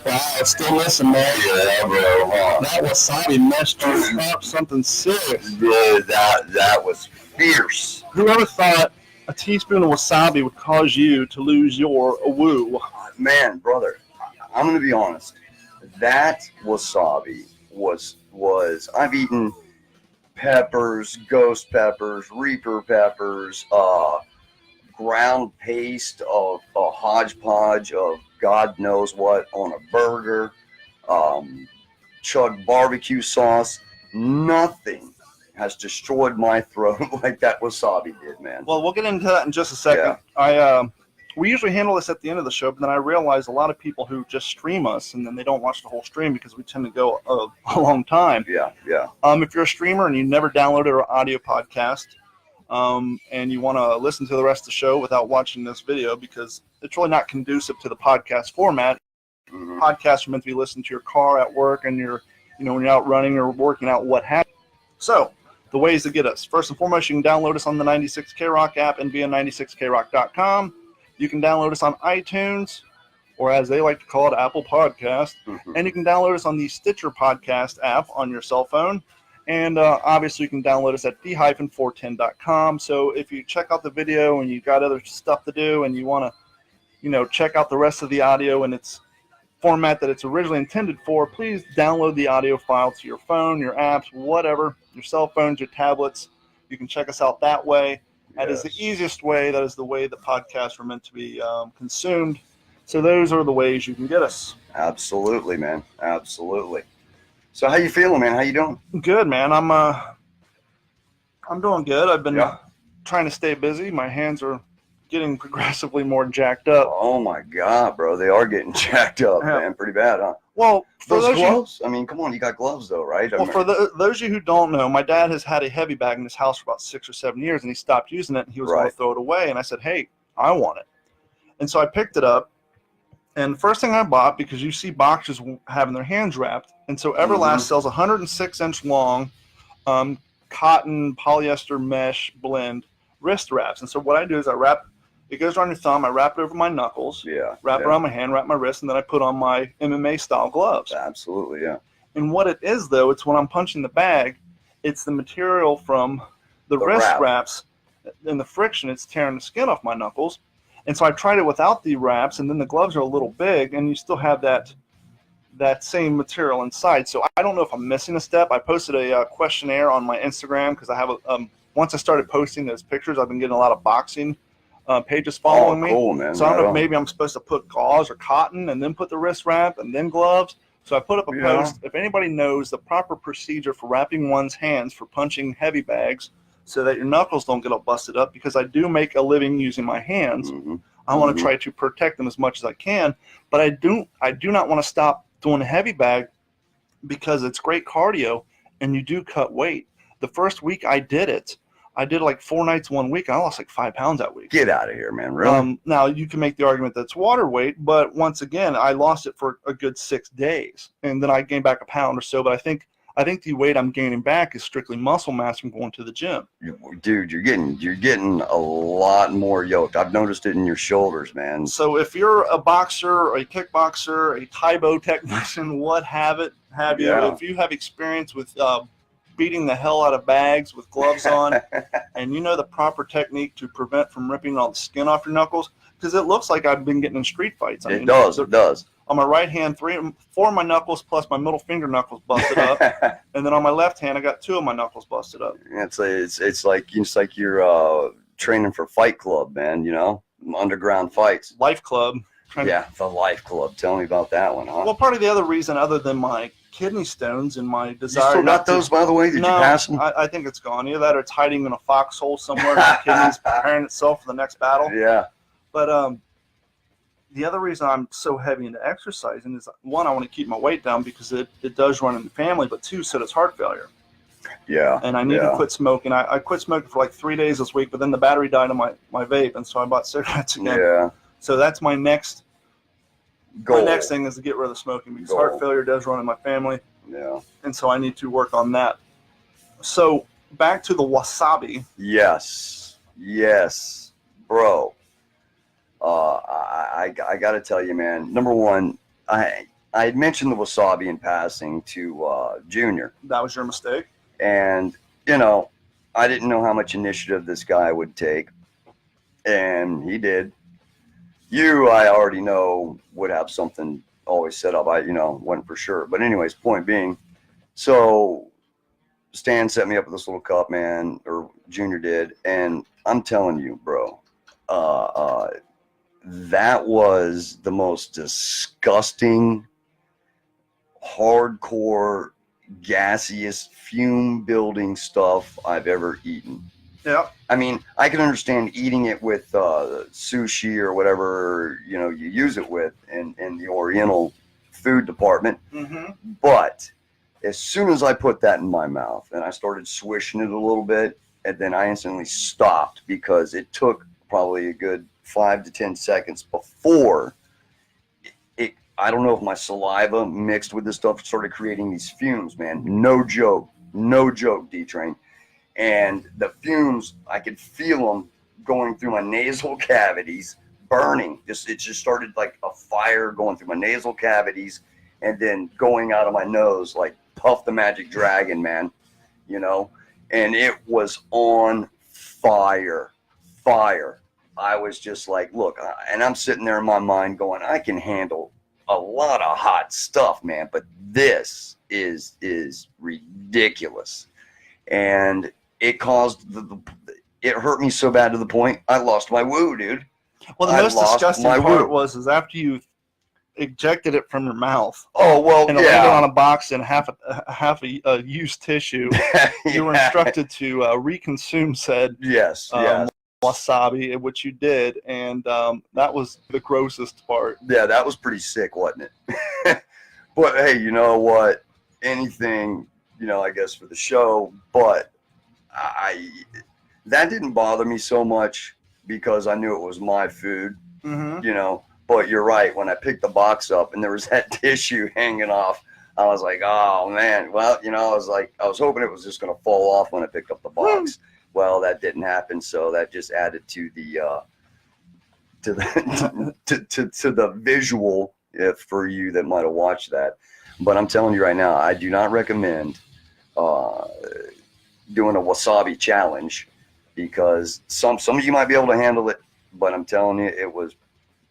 Wow, still listen, man. Yeah, bro. That wasabi messed you up something serious. Dude, that was fierce. Whoever thought a teaspoon of wasabi would cause you to lose your woo? Man, brother, I'm gonna be honest. That wasabi was I've eaten peppers, ghost peppers, reaper peppers, ground paste of a hodgepodge of God knows what on a burger, chug barbecue sauce. Nothing has destroyed my throat like that wasabi did, man. Well, we'll get into that in just a second. Yeah. We usually handle this at the end of the show, but then I realize a lot of people who just stream us and then they don't watch the whole stream because we tend to go a long time. Yeah. If you're a streamer and you never downloaded our audio podcast, and you want to listen to the rest of the show without watching this video because it's really not conducive to the podcast format. Mm-hmm. Podcasts are meant to be listened to your car at work and when you're out running or working out, what have you. So the ways to get us. First and foremost, you can download us on the 96K Rock app and via 96krock.com. You can download us on iTunes, or as they like to call it, Apple Podcast. Mm-hmm. And you can download us on the Stitcher Podcast app on your cell phone. And obviously, you can download us at d-410.com. So if you check out the video and you've got other stuff to do and you want to, check out the rest of the audio in its format that it's originally intended for, please download the audio file to your phone, your apps, whatever, your cell phones, your tablets. You can check us out that way. That is the easiest way. That is the way the podcasts were meant to be consumed. So those are the ways you can get us. Absolutely, man. Absolutely. So how you feeling, man? How you doing? Good, man. I'm doing good. I've been trying to stay busy. My hands are getting progressively more jacked up. Oh my God, bro. They are getting jacked up, man. Pretty bad, huh? Well, for those gloves? I mean, come on. You got gloves, though, right? Well, for those of you who don't know, my dad has had a heavy bag in his house for about 6 or 7 years, and he stopped using it, and he was going to throw it away. And I said, hey, I want it. And so I picked it up. And the first thing I bought, because you see boxers having their hands wrapped, and so Everlast sells 106-inch long cotton polyester mesh blend wrist wraps. And so what I do is it goes around your thumb, I wrap it over my knuckles, wrap it around my hand, wrap my wrist, and then I put on my MMA-style gloves. Absolutely, yeah. And what it is, though, it's when I'm punching the bag, it's the material from the wrist wraps and the friction, it's tearing the skin off my knuckles. And so I tried it without the wraps, and then the gloves are a little big, and you still have that same material inside. So I don't know if I'm missing a step. I posted a questionnaire on my Instagram because I have once I started posting those pictures, I've been getting a lot of boxing pages following me. Cool, man. So I don't know if maybe I'm supposed to put gauze or cotton and then put the wrist wrap and then gloves. So I put up a post. If anybody knows the proper procedure for wrapping one's hands for punching heavy bags so that your knuckles don't get all busted up, because I do make a living using my hands. I want to try to protect them as much as I can, but I do not want to stop doing a heavy bag because it's great cardio and you do cut weight. The first week I did it, I did like 4 nights 1 week. I lost like 5 pounds that week. Get out of here, man. Really? Now, you can make the argument that it's water weight, but once again, I lost it for a good 6 days, and then I gained back a pound or so, but I think I think the weight I'm gaining back is strictly muscle mass from going to the gym. Dude, you're getting a lot more yoked. I've noticed it in your shoulders, man. So if you're a boxer or a kickboxer, a Taibo technician, what have you, if you have experience with beating the hell out of bags with gloves on, and you know the proper technique to prevent from ripping all the skin off your knuckles, because it looks like I've been getting in street fights. It does. On my right hand, 4 of my knuckles plus my middle finger knuckles busted up, and then on my left hand, I got 2 of my knuckles busted up. It's like you're training for Fight Club, man. You know, underground fights. Life Club. Yeah, the Life Club. Tell me about that one, huh? Well, part of the other reason, other than my kidney stones and my desire. You still got those, by the way? Did you pass them? I think it's gone. Either that or it's hiding in a foxhole somewhere. My kidney's preparing itself for the next battle. Yeah. But the other reason I'm so heavy into exercising is, one, I want to keep my weight down because it does run in the family, but 2, so does heart failure. Yeah. And I need to quit smoking. I quit smoking for like 3 days this week, but then the battery died on my vape, and so I bought cigarettes again. Yeah. So that's my next goal. My next thing is to get rid of smoking because heart failure does run in my family. Yeah. And so I need to work on that. So back to the wasabi. Yes, bro. I got to tell you, man. Number one, I had mentioned the wasabi in passing to Junior. That was your mistake. And you know, I didn't know how much initiative this guy would take, and he did. I already know would have something always set up. I wasn't for sure, but anyways, point being, so Stan set me up with this little cup, man, or Junior did, and I'm telling you, bro, that was the most disgusting, hardcore, gaseous, fume-building stuff I've ever eaten. Yeah. I mean, I can understand eating it with sushi or whatever, you use it with in the Oriental food department. Mm-hmm. But as soon as I put that in my mouth and I started swishing it a little bit, and then I instantly stopped because it took probably a good 5 to 10 seconds before it I don't know if my saliva mixed with this stuff started creating these fumes, man. No joke, D-Train. And the fumes, I could feel them going through my nasal cavities, burning. It just started like a fire going through my nasal cavities and then going out of my nose like Puff the Magic Dragon, man. And it was on fire. I was just like, look, and I'm sitting there in my mind going, I can handle a lot of hot stuff, man, but this is ridiculous. And it caused it hurt me so bad to the point I lost my woo, dude. Well, the most disgusting part was after you ejected it from your mouth. Oh well, and it landed on a box and half a used tissue. You were instructed to reconsume said wasabi, which you did, and that was the grossest part. Yeah, that was pretty sick, wasn't it? But hey, you know what? Anything, I guess for the show, but that didn't bother me so much because I knew it was my food, But you're right. When I picked the box up and there was that tissue hanging off, I was like, oh man. Well, I was hoping it was just going to fall off when I picked up the box. Well, that didn't happen. So that just added to the to the visual for you that might have watched that. But I'm telling you right now, I do not recommend doing a wasabi challenge because some of you might be able to handle it, but I'm telling you, it was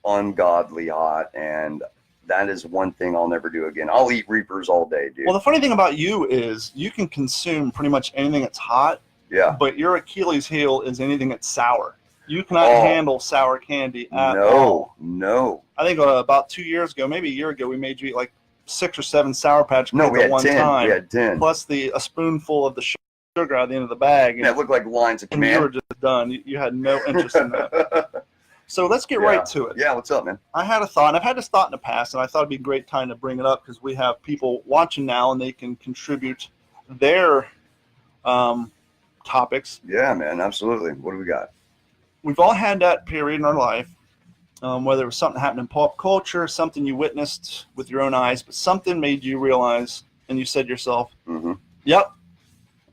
ungodly hot, and that is one thing I'll never do again. I'll eat Reapers all day, dude. Well, the funny thing about you is you can consume pretty much anything that's hot. Yeah. But your Achilles heel is anything that's sour. You cannot handle sour candy at all. No. I think about 2 years ago, maybe a year ago, we made you eat like 6 or 7 Sour Patch Kids at one 10. time. We had 10. Plus a spoonful of the sugar at the end of the bag. And it looked like lines of command. And you were just done. You had no interest in that. So let's get right to it. Yeah, what's up, man? I had a thought, and I've had this thought in the past, and I thought it'd be a great time to bring it up because we have people watching now, and they can contribute their topics. Yeah, man, absolutely. What do we got? We've all had that period in our life, whether it was something happened in pop culture, something you witnessed with your own eyes, but something made you realize and you said to yourself, Mm-hmm. "Yep,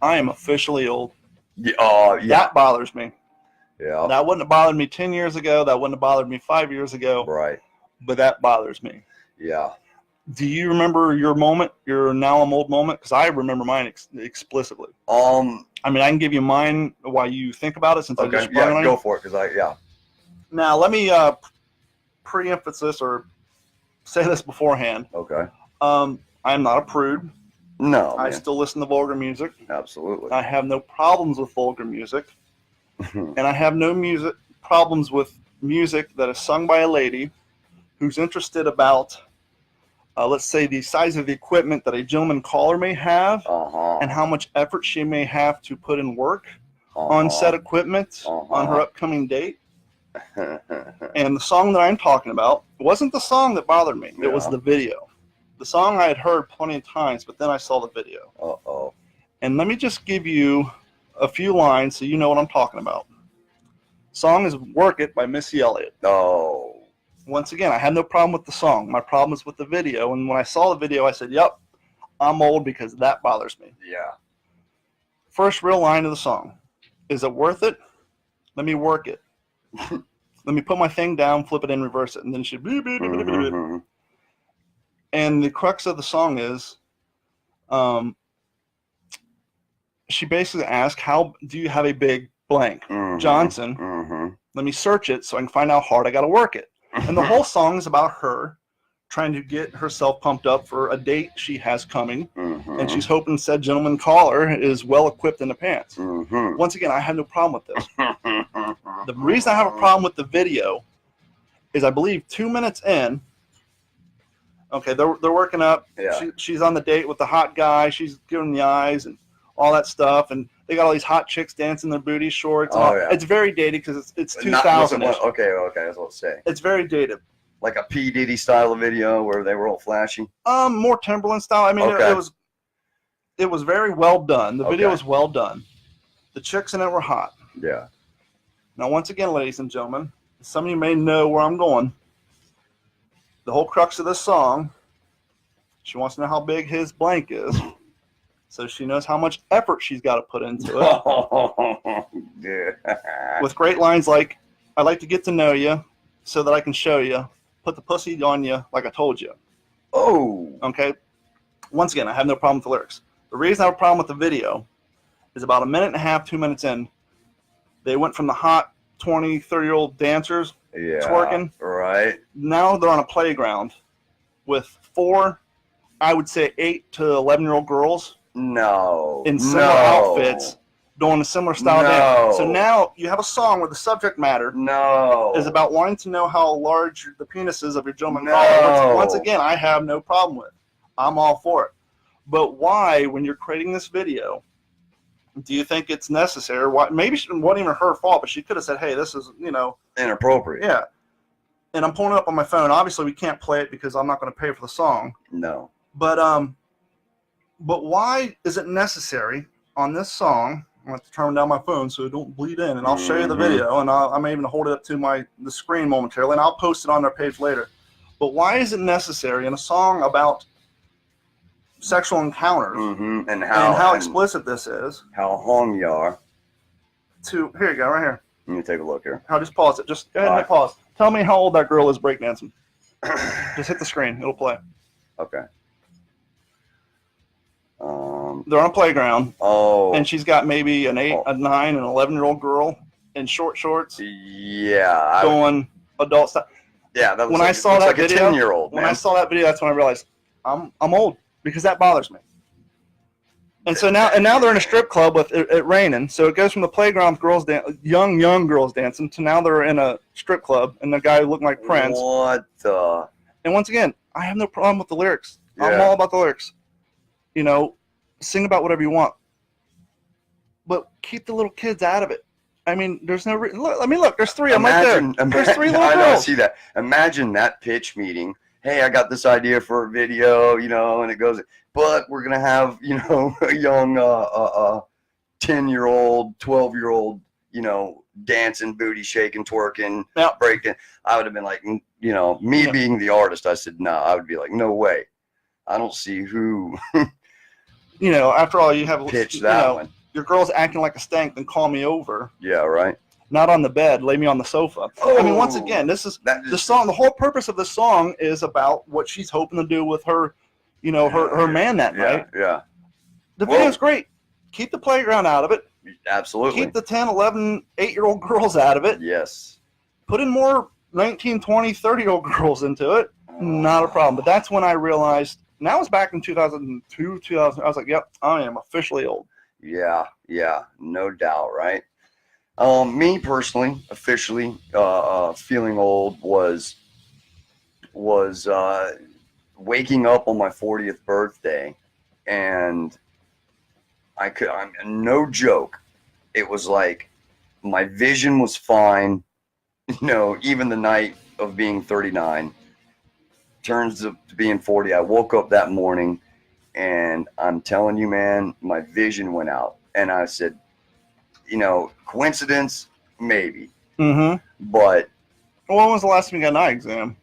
I am officially old." Yeah. That bothers me. Yeah. That wouldn't have bothered me 10 years ago. That wouldn't have bothered me 5 years ago. Right. But that bothers me. Yeah. Do you remember your moment, your now I'm old moment? Because I remember mine explicitly. I mean, I can give you mine while you think about it since I just sprung on go you. for it, because Now, let me pre-emphasis or say this beforehand. Okay. I'm not a prude. No, I man. still listen to vulgar music. Absolutely. I have no problems with vulgar music. And I have no problems with music that is sung by a lady who's interested about, let's say, the size of the equipment that a gentleman caller may have and how much effort she may have to put in work on said equipment on her upcoming date. And the song that I'm talking about wasn't the song that bothered me. It was the video. The song I had heard plenty of times, but then I saw the video. Uh-oh. And let me just give you a few lines so you know what I'm talking about. Song is Work It by Missy Elliott. Oh. Once again, I had no problem with the song. My problem is with the video. And when I saw the video, I said, yep, I'm old because that bothers me. Yeah. First real line of the song. Is it worth it? Let me work it. Let me put my thing down, flip it in, reverse it. And then she... Mm-hmm. And the crux of the song is... she basically asked, how do you have a big blank? Mm-hmm. Johnson. Mm-hmm. Let me search it so I can find out how hard I got to work it. And the whole song is about her trying to get herself pumped up for a date she has coming. Mm-hmm. And she's hoping said gentleman caller is well equipped in the pants. Mm-hmm. Once again, I have no problem with this. The reason I have a problem with the video is I believe 2 minutes in, okay, they're working up. Yeah. She's on the date with the hot guy. She's giving the eyes and all that stuff. And they got all these hot chicks dancing their booty shorts. Oh, yeah. It's very dated because it's 2000. Okay, that's what I'll say. It's very dated. Like a P. Diddy style of video where they were all flashy? More Timberland style. I mean, Okay. it was very well done. The video Okay. was well done. The chicks in it were hot. Yeah. Now, once again, ladies and gentlemen, some of you may know where I'm going. The whole crux of this song, she wants to know how big his blank is, so she knows how much effort she's got to put into it. Yeah. With great lines like, I'd like to get to know you so that I can show you, put the pussy on you like I told you. Oh. Okay? Once again, I have no problem with the lyrics. The reason I have a problem with the video is about 1.5 minutes, 2 minutes in, they went from the hot 20, 30-year-old dancers twerking. Right. Now they're on a playground with 4, I would say 8 to 11-year-old girls No. in similar outfits doing a similar style dance. So now you have a song where the subject matter is about wanting to know how large the penis is of your gentleman caller. Which, once again, I have no problem with. I'm all for it. But why, when you're creating this video, do you think it's necessary? Why, maybe it wasn't even her fault, but she could have said, hey, this is, inappropriate. Yeah. And I'm pulling it up on my phone. Obviously, we can't play it because I'm not going to pay for the song. No. But why is it necessary on this song? I'm going to have to turn down my phone so it don't bleed in, and I'll show you the video, and I may even hold it up to the screen momentarily, and I'll post it on their page later. But why is it necessary in a song about sexual encounters and how explicit this is? How hung you are. Here you go, right here. Let me take a look here. I'll just pause it. Just go ahead and hit pause. Tell me how old that girl is breakdancing. Just hit the screen. It'll play. Okay. They're on a playground. Oh. And she's got maybe an 8, a 9, and 11-year-old girl in short shorts. Yeah. Going adult stuff. Yeah. That when like, I saw that like video, a 10-year-old. When I saw that video, that's when I realized I'm old because that bothers me. And so now they're in a strip club with it raining. So it goes from the playground girls young girls dancing to now they're in a strip club and the guy looking like Prince. What the? And once again, I have no problem with the lyrics. Yeah. I'm all about the lyrics. Sing about whatever you want, but keep the little kids out of it. I mean, there's no look. There's 3 of them right there. There's 3 little girls. I know. I see that. Imagine that pitch meeting. Hey, I got this idea for a video, and it goes. But we're gonna have, a young 10-year-old, 12-year-old, dancing, booty shaking, twerking, breaking. I would have been like, me being the artist, I said no. I would be like, no way. I don't see who after all, you have pitch that one. Your girl's acting like a stank, then call me over. Yeah, right. Not on the bed, lay me on the sofa. Oh, I mean, once again, this is the song. The whole purpose of the song is about what she's hoping to do with her, her man that night. Yeah. The video's great. Keep the playground out of it. Absolutely. Keep the 10, 11, 8-year-old girls out of it. Yes. Put in more 19, 20, 30-year-old girls into it. Not a problem. But that's when I realized, and that was back in 2002, 2000. I was like, yep, I am officially old. Yeah, no doubt, right? Me personally, officially, feeling old was waking up on my 40th birthday, and I'm no joke. It was like my vision was fine, even the night of being 39 turns to being 40. I woke up that morning, and I'm telling you, man, my vision went out, and I said, coincidence, maybe. Mm-hmm. But when was the last time you got an eye exam?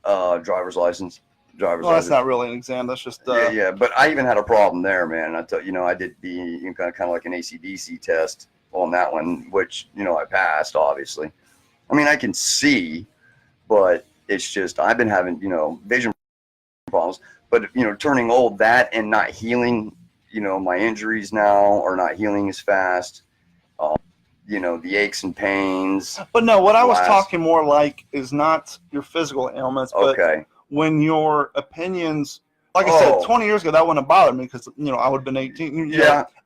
Driver's license. That's not really an exam. That's just yeah. But I even had a problem there, man. I did the kind of like an AC/DC test on that one, which I passed. Obviously, I mean I can see, but it's just I've been having vision problems. But turning old, that and not healing, my injuries now are not healing as fast. The aches and pains. But no, what I was talking more like is not your physical ailments, but when your opinions, like I said, 20 years ago, that wouldn't have bothered me because, I would have been 18.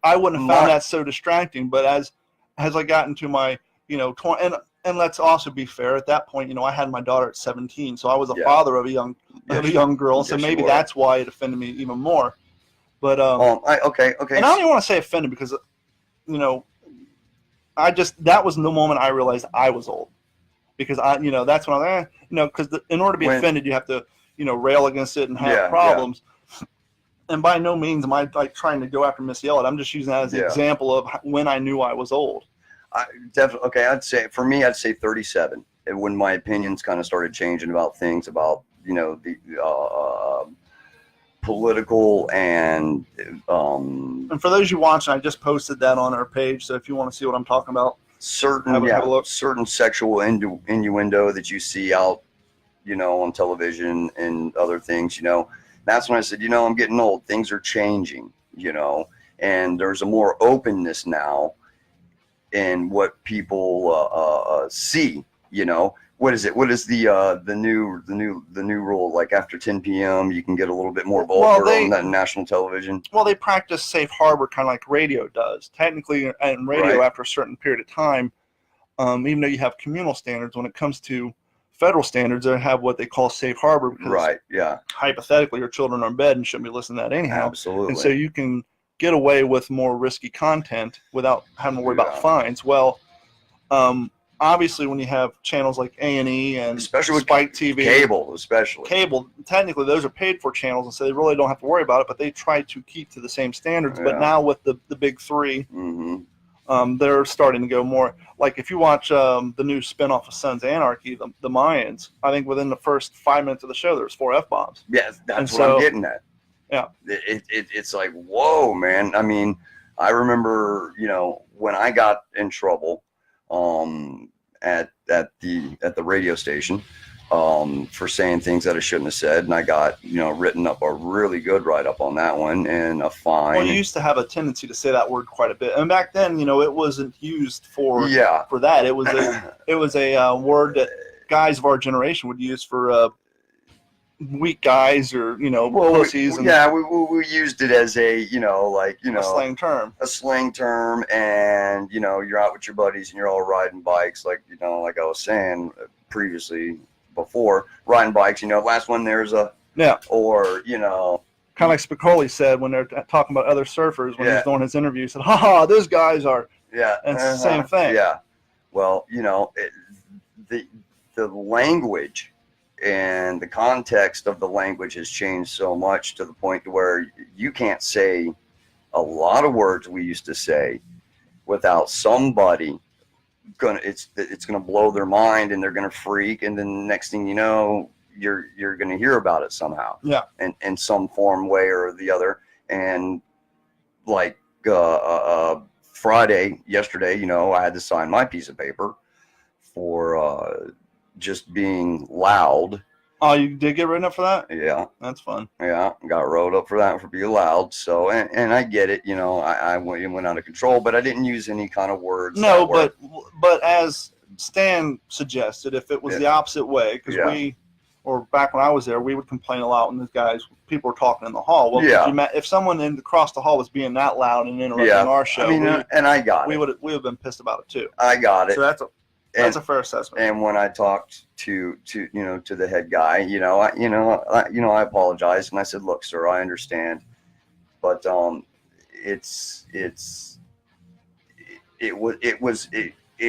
I wouldn't have found that so distracting. But as I got into my, 20, and let's also be fair, at that point, I had my daughter at 17, so I was a father of a young girl, so maybe that's why it offended me even more. But okay. And I don't even want to say offended because, that was the moment I realized I was old, because that's when I, because in order to be offended, you have to, rail against it and have problems. Yeah. And by no means am I like trying to go after Miss Yellett. I'm just using that as an example of when I knew I was old. Definitely. Okay. I'd say 37 when my opinions kind of started changing about things about, the, political and for those you watching, I just posted that on our page, so if you want to see what I'm talking about, certain sexual innuendo that you see out on television and other things, that's when I said, I'm getting old, things are changing, and there's a more openness now in what people see. What is it? What is the new rule? Like after 10 p.m., you can get a little bit more vulgar on that national television. Well, they practice safe harbor, kind of like radio does. Technically, in radio, after a certain period of time, even though you have communal standards, when it comes to federal standards, they have what they call safe harbor. Because hypothetically, your children are in bed and shouldn't be listening to that anyhow. Absolutely. And so you can get away with more risky content without having to worry about fines. Well, obviously, when you have channels like A&E and especially Spike TV, cable, technically those are paid for channels, and so they really don't have to worry about it. But they try to keep to the same standards. But now with the big three, they're starting to go more. Like if you watch the new spinoff of Sons of Anarchy, the Mayans, I think within the first 5 minutes of the show, there's 4 F-bombs. Yes, that's what I'm getting at. Yeah, it's like, whoa, man. I mean, I remember, when I got in trouble. At the radio station for saying things that I shouldn't have said, and I got written up a really good write-up on that one and a fine. Well, you used to have a tendency to say that word quite a bit, and back then it wasn't used for that. It was a word that guys of our generation would use for weak guys or pussies. We used it as a a slang term, and you're out with your buddies and you're all riding bikes, like like I was saying previously before, riding bikes. Last one there's a or kind of like Spicoli said when they're talking about other surfers when he's doing his interview. He said, "Ha, those guys are." Yeah, and it's the same thing. Yeah, well, the language. And the context of the language has changed so much to the point to where you can't say a lot of words we used to say without somebody it's gonna blow their mind and they're gonna freak, and then the next thing you know, you're gonna hear about it somehow. Yeah. In some form, way or the other. And like Friday, yesterday, you know, I had to sign my piece of paper for just being loud. Oh, you did get written up for that? Yeah. That's fun. Yeah, got wrote up for that for being loud. So, and I get it, you know, I went out of control, but I didn't use any kind of words. No, but as Stan suggested, if it was the opposite way, because or back when I was there, we would complain a lot when the people were talking in the hall. Well, if someone across the hall was being that loud and interrupting our show, I mean, and I got we it. we would have been pissed about it too. I got it. So that's a fair assessment. And when I talked to the head guy, I apologized and I said, "Look, sir, I understand, but it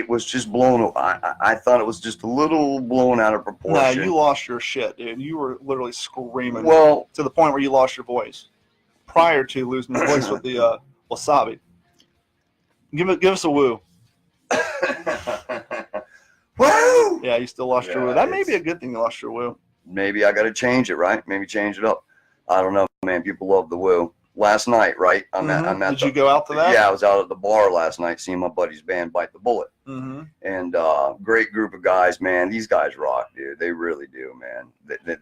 was just blown. I thought it was just a little blown out of proportion." No, you lost your shit, dude. You were literally screaming. Well, to the point where you lost your voice. Prior to losing your voice with the Wasabi. Give us a woo. Woo! Yeah, you still lost your woo. That may be a good thing you lost your woo. Maybe I got to change it, right? Maybe change it up. I don't know, man. People love the woo. Last night, right? Did you go out to that? Yeah, I was out at the bar last night seeing my buddy's band Bite the Bullet. Mm-hmm. And great group of guys, man. These guys rock, dude. They really do, man.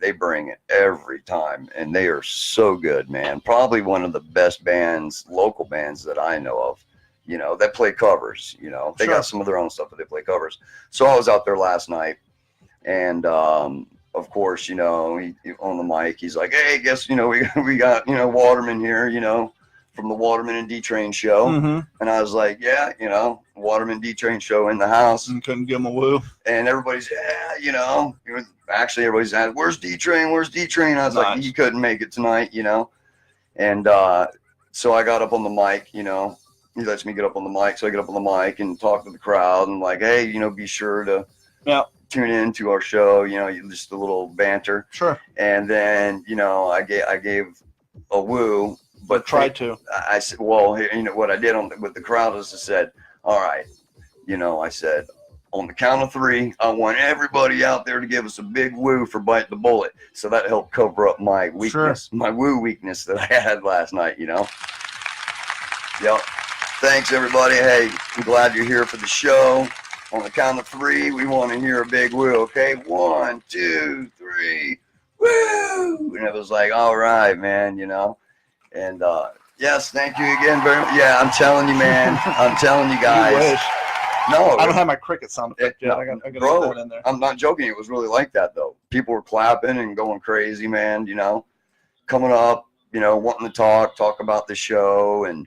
They bring it every time, and they are so good, man. Probably one of the best bands, local bands that I know of. You know, that play covers. You know, they got some of their own stuff, but they play covers. So I was out there last night, and of course, you know, he on the mic, he's like, "Hey, guess you know we got Waterman here, you know, from the Waterman and D-Train show." Mm-hmm. And I was like, "Yeah, you know, Waterman D-Train show in the house." And couldn't give him a woo. And everybody's, you know, actually everybody's asking, "Where's D-Train? Where's D-Train?" I was like, "He couldn't make it tonight, you know." And so I got up on the mic, you know. He lets me get up on the mic, so I get up on the mic and talk to the crowd and like, "Hey, you know, be sure to tune in to our show, you know, just a little banter." Sure. And then, you know, I gave a woo, but tried to. I said, well, you know, what I did with the crowd is I said, "All right," you know, I said, "On the count of 3, I want everybody out there to give us a big woo for Bite the Bullet." So that helped cover up my weakness, my woo weakness that I had last night, you know. Yep. Thanks, everybody. Hey, I'm glad you're here for the show. On the count of 3, we want to hear a big woo, okay? 1, 2, 3, woo! And it was like, all right, man, you know. And yes, thank you again very much. Yeah, I'm telling you, man. I'm telling you guys. You wish. No, I don't have my cricket sound effect yet. I got to bro, put that in there. I'm not joking. It was really like that, though. People were clapping and going crazy, man, you know, coming up, you know, wanting to talk about the show and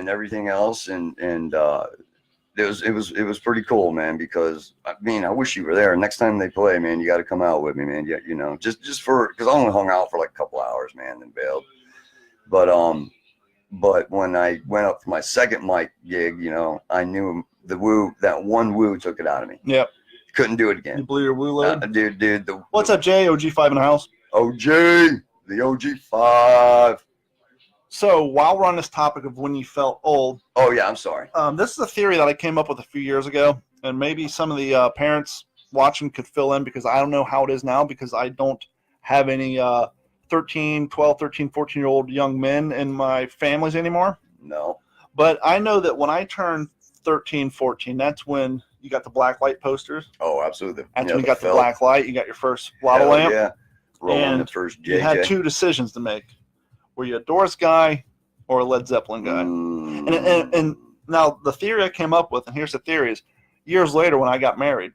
everything else, and it was pretty cool, man, because I mean, I wish you were there. Next time they play, man, you got to come out with me, man. You know, just because I only hung out for like a couple hours, man, and bailed. But when I went up for my second mic gig, you know, I knew that one woo took it out of me. Yep. Couldn't do it again. You blew your woo load? Dude. What's up, Jay? OG5 in the house? OG, the OG5. So while we're on this topic of when you felt old. Oh, yeah, I'm sorry. This is a theory that I came up with a few years ago, and maybe some of the parents watching could fill in, because I don't know how it is now, because I don't have any 12, 13, 14-year-old young men in my families anymore. No. But I know that when I turned 13, 14, that's when you got the black light posters. Oh, absolutely. That's when you got the black light. You got your first lava lamp. Yeah. Rolling the first JJ. You had 2 decisions to make. Were you a Doors guy or a Led Zeppelin guy? And now the theory I came up with, and here's the theory, is years later when I got married,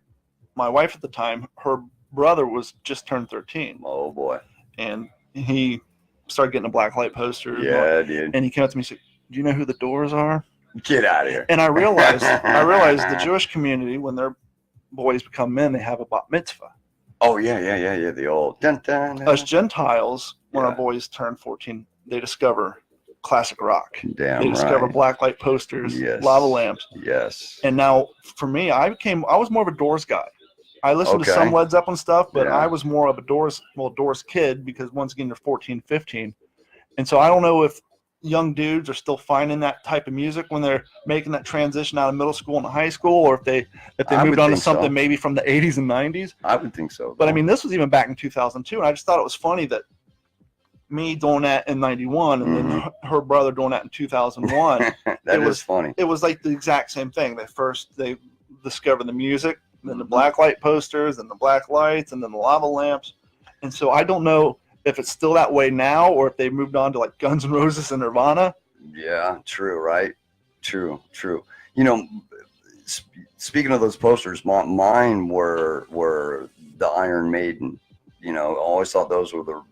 my wife at the time, her brother was just turned 13. Oh, boy. And he started getting a black light poster. Yeah, dude. And he came up to me and said, "Do you know who the Doors are?" Get out of here. And I realized the Jewish community, when their boys become men, they have a bat mitzvah. Oh, yeah. The old. Dun, dun, dun. Us Gentiles, when our boys turn 14, they discover classic rock. Damn, they discover black light posters, lava lamps. Yes. And now, for me, I was more of a Doors guy. I listened to some Led Zeppelin stuff, but I was more of a Doors kid, because once again, you're 14, 15. And so I don't know if young dudes are still finding that type of music when they're making that transition out of middle school and high school, or if they moved on to something maybe from the 80s and 90s. I would think so. But I mean, this was even back in 2002, and I just thought it was funny that me doing that in 91 and then her brother doing that in 2001. That is funny. It was like the exact same thing. They discovered the music, then the black light posters, and the black lights, and then the lava lamps. And so I don't know if it's still that way now or if they moved on to like Guns N' Roses and Nirvana. Yeah, true, right? True. You know, speaking of those posters, mine were the Iron Maiden. You know, I always thought those were the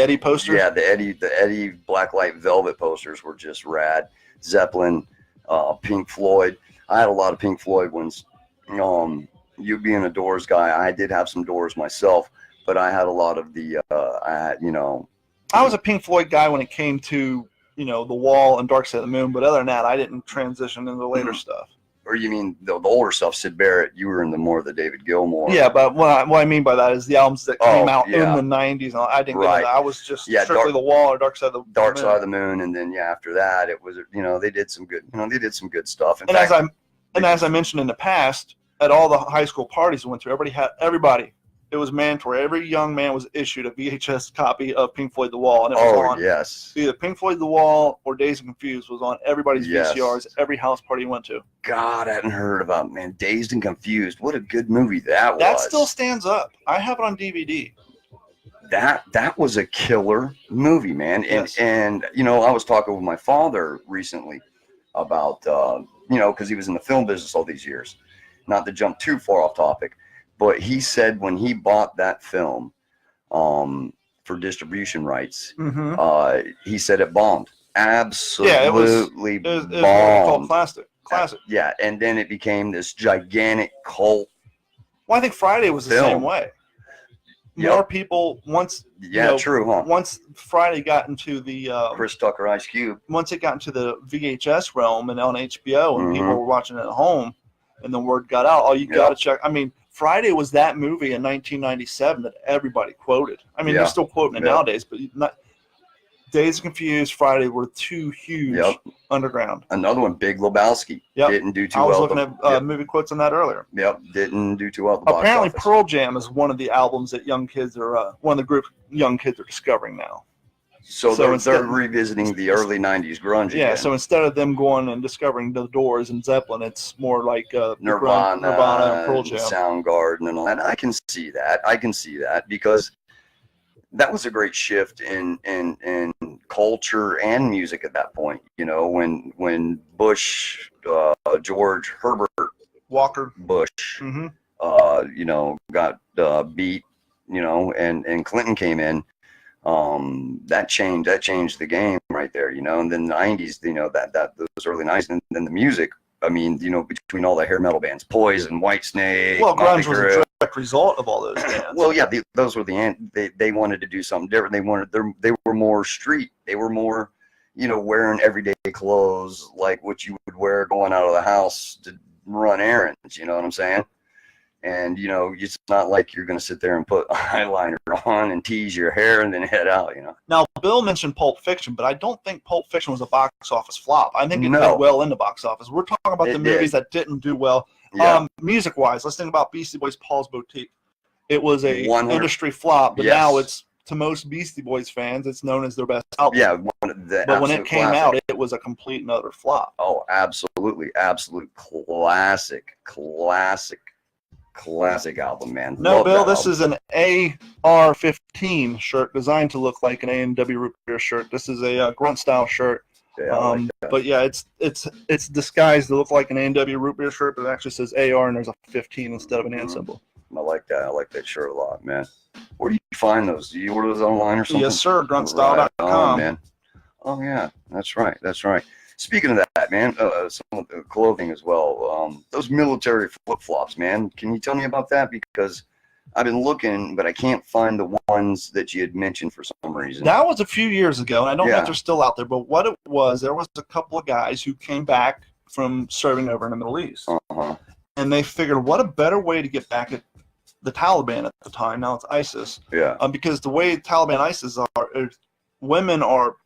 Eddie posters. Yeah, the Eddie Blacklight Velvet posters were just rad. Zeppelin, Pink Floyd. I had a lot of Pink Floyd ones. You being a Doors guy, I did have some Doors myself, but I had a lot of the. I was a Pink Floyd guy when it came to The Wall and Dark Side of the Moon, but other than that, I didn't transition into the later stuff. Or you mean the older stuff, Sid Barrett? You were in the David Gilmour. Yeah, but what I mean by that is the albums that came out in the 90s. And I didn't get into that. I was just strictly The Wall or Dark Side of the Moon. Dark Side of the Moon, and then after that, it was they did some good stuff. As I mentioned in the past, at all the high school parties we went to, everybody. It was mandatory. Every young man was issued a VHS copy of Pink Floyd The Wall, and it was on. Yes. Either Pink Floyd The Wall or Dazed and Confused was on everybody's VCRs, every house party you went to. God, I hadn't heard about Dazed and Confused. What a good movie that was. That still stands up. I have it on DVD. That was a killer movie, man. Yes. And I was talking with my father recently about because he was in the film business all these years. Not to jump too far off topic. But he said when he bought that film for distribution rights, he said it bombed. Absolutely bombed. It was called Classic. Yeah, and then it became this gigantic cult. Well, I think Friday was the same way. More people once. Yeah, true, huh? Once Friday got into the Chris Tucker, Ice Cube. Once it got into the VHS realm and on HBO, and people were watching it at home, and the word got out. Oh, you got to check. I mean, Friday was that movie in 1997 that everybody quoted. I mean, they're still quoting it nowadays, but not. Dazed and Confused, Friday were two huge underground. Another one, Big Lebowski. Didn't do too well. I was looking at movie quotes on that earlier. Didn't do too well. Apparently, Pearl Jam is one of the albums that young kids are one of the groups young kids are discovering now. So they're revisiting the early 90s grunge again. So instead of them going and discovering the Doors and Zeppelin, it's more like Nirvana and Pearl Jam. Soundgarden and all that. I can see that because that was a great shift in culture and music at that point. When Bush, George Herbert Walker Bush, got beat, and Clinton came in. That changed the game right there, and then the 90s, those early 90s, and then the music. I mean, between all the hair metal bands, Poison, Whitesnake. Well, grunge was a direct result of all those bands. Well, yeah, those were they wanted to do something different. They were more street. They were more, wearing everyday clothes like what you would wear going out of the house to run errands. You know what I'm saying? And, it's not like you're going to sit there and put eyeliner on and tease your hair and then head out, Now, Bill mentioned Pulp Fiction, but I don't think Pulp Fiction was a box office flop. I think it did well in the box office. We're talking about the movies that didn't do well. Yeah. Music-wise, let's think about Beastie Boys' Paul's Boutique. It was a industry flop, but now it's, to most Beastie Boys fans, it's known as their best album. Yeah, but when it came out, it was a complete and utter flop. Oh, absolutely. Absolute classic album, man. No, love Bill, this is an AR-15 shirt designed to look like an A&W root beer shirt. This is a grunt style shirt. Yeah, but yeah, it's disguised to look like an A&W root beer shirt, but it actually says AR and there's a 15 instead of an AN symbol. I like that. I like that shirt a lot, man. Where do you find those? Do you order those online or something? Yes, sir. Gruntstyle.com. Oh, man. Oh, yeah. That's right. Speaking of that, man, some of the clothing as well. Those military flip-flops, man. Can you tell me about that? Because I've been looking, but I can't find the ones that you had mentioned for some reason. That was a few years ago, and I don't know if they're still out there. But what it was, there was a couple of guys who came back from serving over in the Middle East. And they figured, what a better way to get back at the Taliban at the time. Now it's ISIS. Yeah. Because the way Taliban ISIS are, women are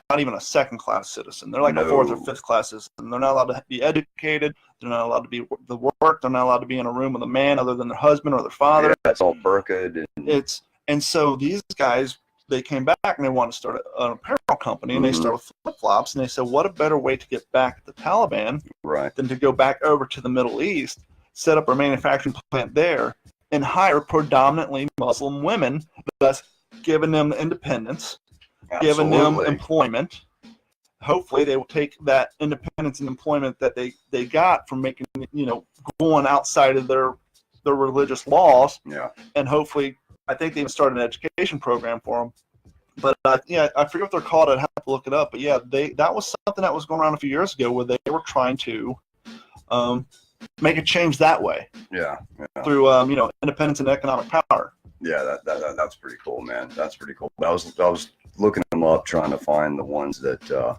not even a second-class citizen. They're like a fourth or fifth-class citizen. They're not allowed to be educated. They're not allowed to be the work. They're not allowed to be in a room with a man other than their husband or their father. Yeah, it's all burqa'd. And so these guys they came back and they wanted to start an apparel company, and they started with flip-flops, and they said, what a better way to get back at the Taliban than to go back over to the Middle East, set up a manufacturing plant there, and hire predominantly Muslim women, thus giving them independence, giving them employment. Hopefully they will take that independence and employment that they got from making, going outside of their religious laws, and hopefully, I think they even started an education program for them. But I forget what they're called. I'd have to look it up. But yeah, that was something that was going around a few years ago where they were trying to make a change that way. Yeah. Through independence and economic power. Yeah, that's pretty cool, man. That's pretty cool. I was looking them up, trying to find the ones that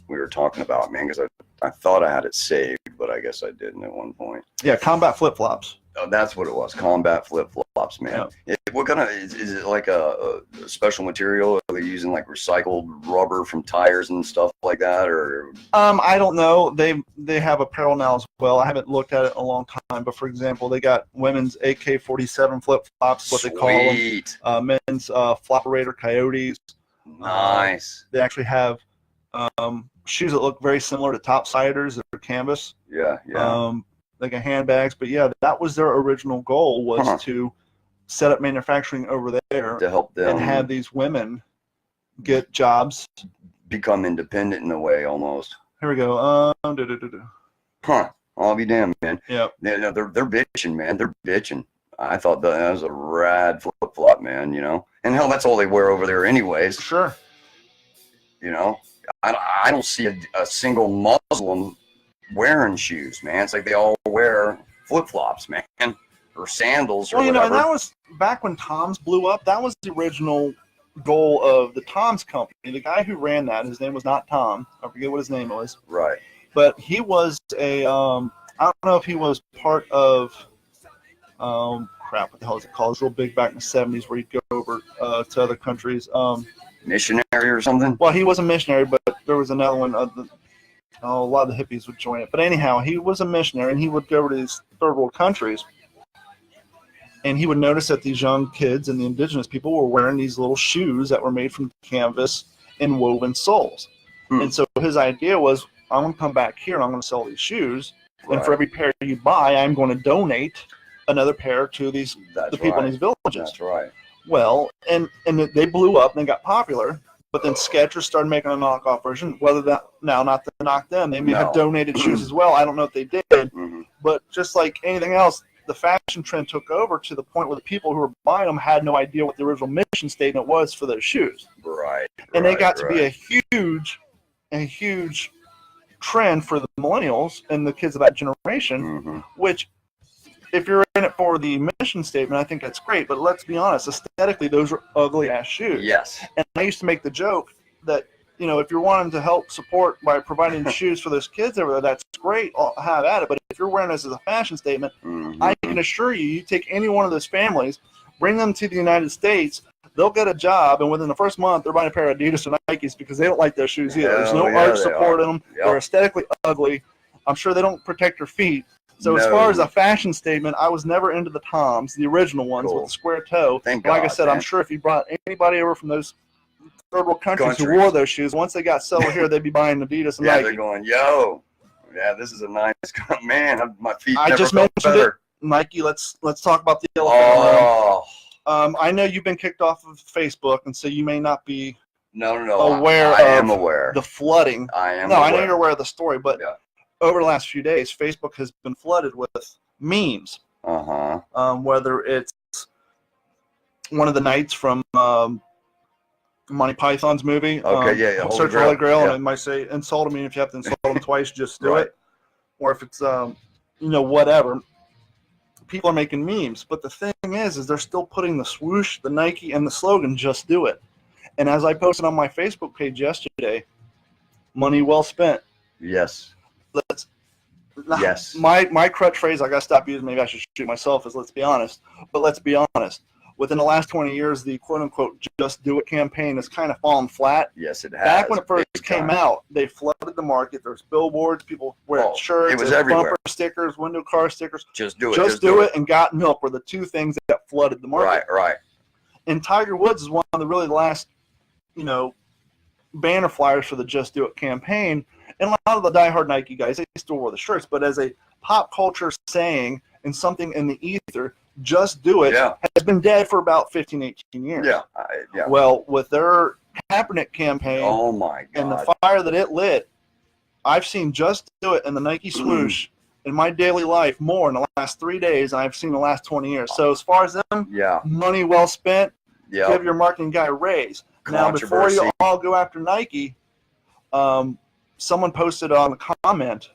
we were talking about, man, because I thought I had it saved, but I guess I didn't at one point. Yeah, combat flip-flops. Oh, that's what it was. Combat flip-flops, man. Yeah. What kind of is it like a special material? Are they using like recycled rubber from tires and stuff like that, or? I don't know. They have apparel now as well. I haven't looked at it in a long time, but for example, they got women's AK-47 flip-flops, what they call them. Men's Flopperator Coyotes. Nice. They actually have shoes that look very similar to Topsiders or canvas. Yeah. Like handbags, but yeah, that was their original goal, was to set up manufacturing over there to help them and have these women get jobs, become independent in a way almost. Here we go. I'll be damned, man. Yeah. They're bitching, man. They're bitching. I thought that was a rad flip flop, man. And hell, that's all they wear over there, anyways. Sure. I don't see a single Muslim wearing shoes, man. It's like they all wear flip-flops, man, or sandals or whatever. And that was back when Tom's blew up. That was the original goal of the Tom's company. The guy who ran that, his name was not Tom. I forget what his name was. Right. But he was I don't know if he was part of, what the hell is it called? It was real big back in the 70s where he'd go over to other countries. Missionary or something? Well, he was a missionary, but there was another one. A lot of the hippies would join it. But anyhow, he was a missionary, and he would go over to these third world countries, and he would notice that these young kids and the indigenous people were wearing these little shoes that were made from canvas and woven soles. And so his idea was, I'm going to come back here and I'm going to sell these shoes, and for every pair you buy, I'm going to donate another pair to the people in these villages. That's right. Well, and they blew up and they got popular. But then Skechers started making a knockoff version. Whether that, now, not to knock them, they may have donated shoes as well. I don't know if they did. But just like anything else, the fashion trend took over to the point where the people who were buying them had no idea what the original mission statement was for those shoes. Right. And they got to be a huge trend for the millennials and the kids of that generation, which, if you're in it for the mission statement, I think that's great. But let's be honest, aesthetically, those are ugly-ass shoes. Yes. And I used to make the joke that, if you're wanting to help support by providing shoes for those kids over there, that's great. I'll have at it. But if you're wearing this as a fashion statement, I can assure you, you take any one of those families, bring them to the United States, they'll get a job, and within the first month, they're buying a pair of Adidas or Nikes because they don't like those shoes either. There's no art support in them. They're aesthetically ugly. I'm sure they don't protect your feet. So as far as a fashion statement, I was never into the Toms, the original ones with the square toe. Thank like God, I said, man. I'm sure if you brought anybody over from those third world countries who wore those shoes, once they got settled here, they'd be buying Adidas and Nike. They're going, yo, this is a nice, man, my feet I never just felt mentioned better. Nike, let's talk about the elephant. I know you've been kicked off of Facebook, and so you may not be aware I am aware. The flooding. I am No, aware. I know you're aware of the story, but over the last few days, Facebook has been flooded with memes. Whether it's one of the knights from Monty Python's movie. Search for Holy Grail, and it might say, insult me. If you have to insult them twice, just do it. Or if it's, whatever. People are making memes. But the thing is they're still putting the swoosh, the Nike, and the slogan, just do it. And as I posted on my Facebook page yesterday, money well spent. Yes. Yes. My crutch phrase I got to stop using, maybe I should shoot myself, is let's be honest. But let's be honest. Within the last 20 years, the quote-unquote just do it campaign has kind of fallen flat. Yes, it has. Back when it first came out, they flooded the market. There's billboards, people wearing shirts, it was everywhere. Bumper stickers, window car stickers. Just do it. Just do it, and Got Milk were the two things that flooded the market. Right. And Tiger Woods is one of the last banner flyers for the Just Do It campaign. And a lot of the diehard Nike guys, they still wore the shirts, but as a pop culture saying and something in the ether, Just Do It has been dead for about 15, 18 years. Yeah. Well, with their Kaepernick campaign oh my God. and the fire that it lit, I've seen Just Do It and the Nike swoosh in my daily life more in the last 3 days than I've seen in the last 20 years. So as far as them, money well spent, give your marketing guy a raise. Now, before you all go after Nike, someone posted on a comment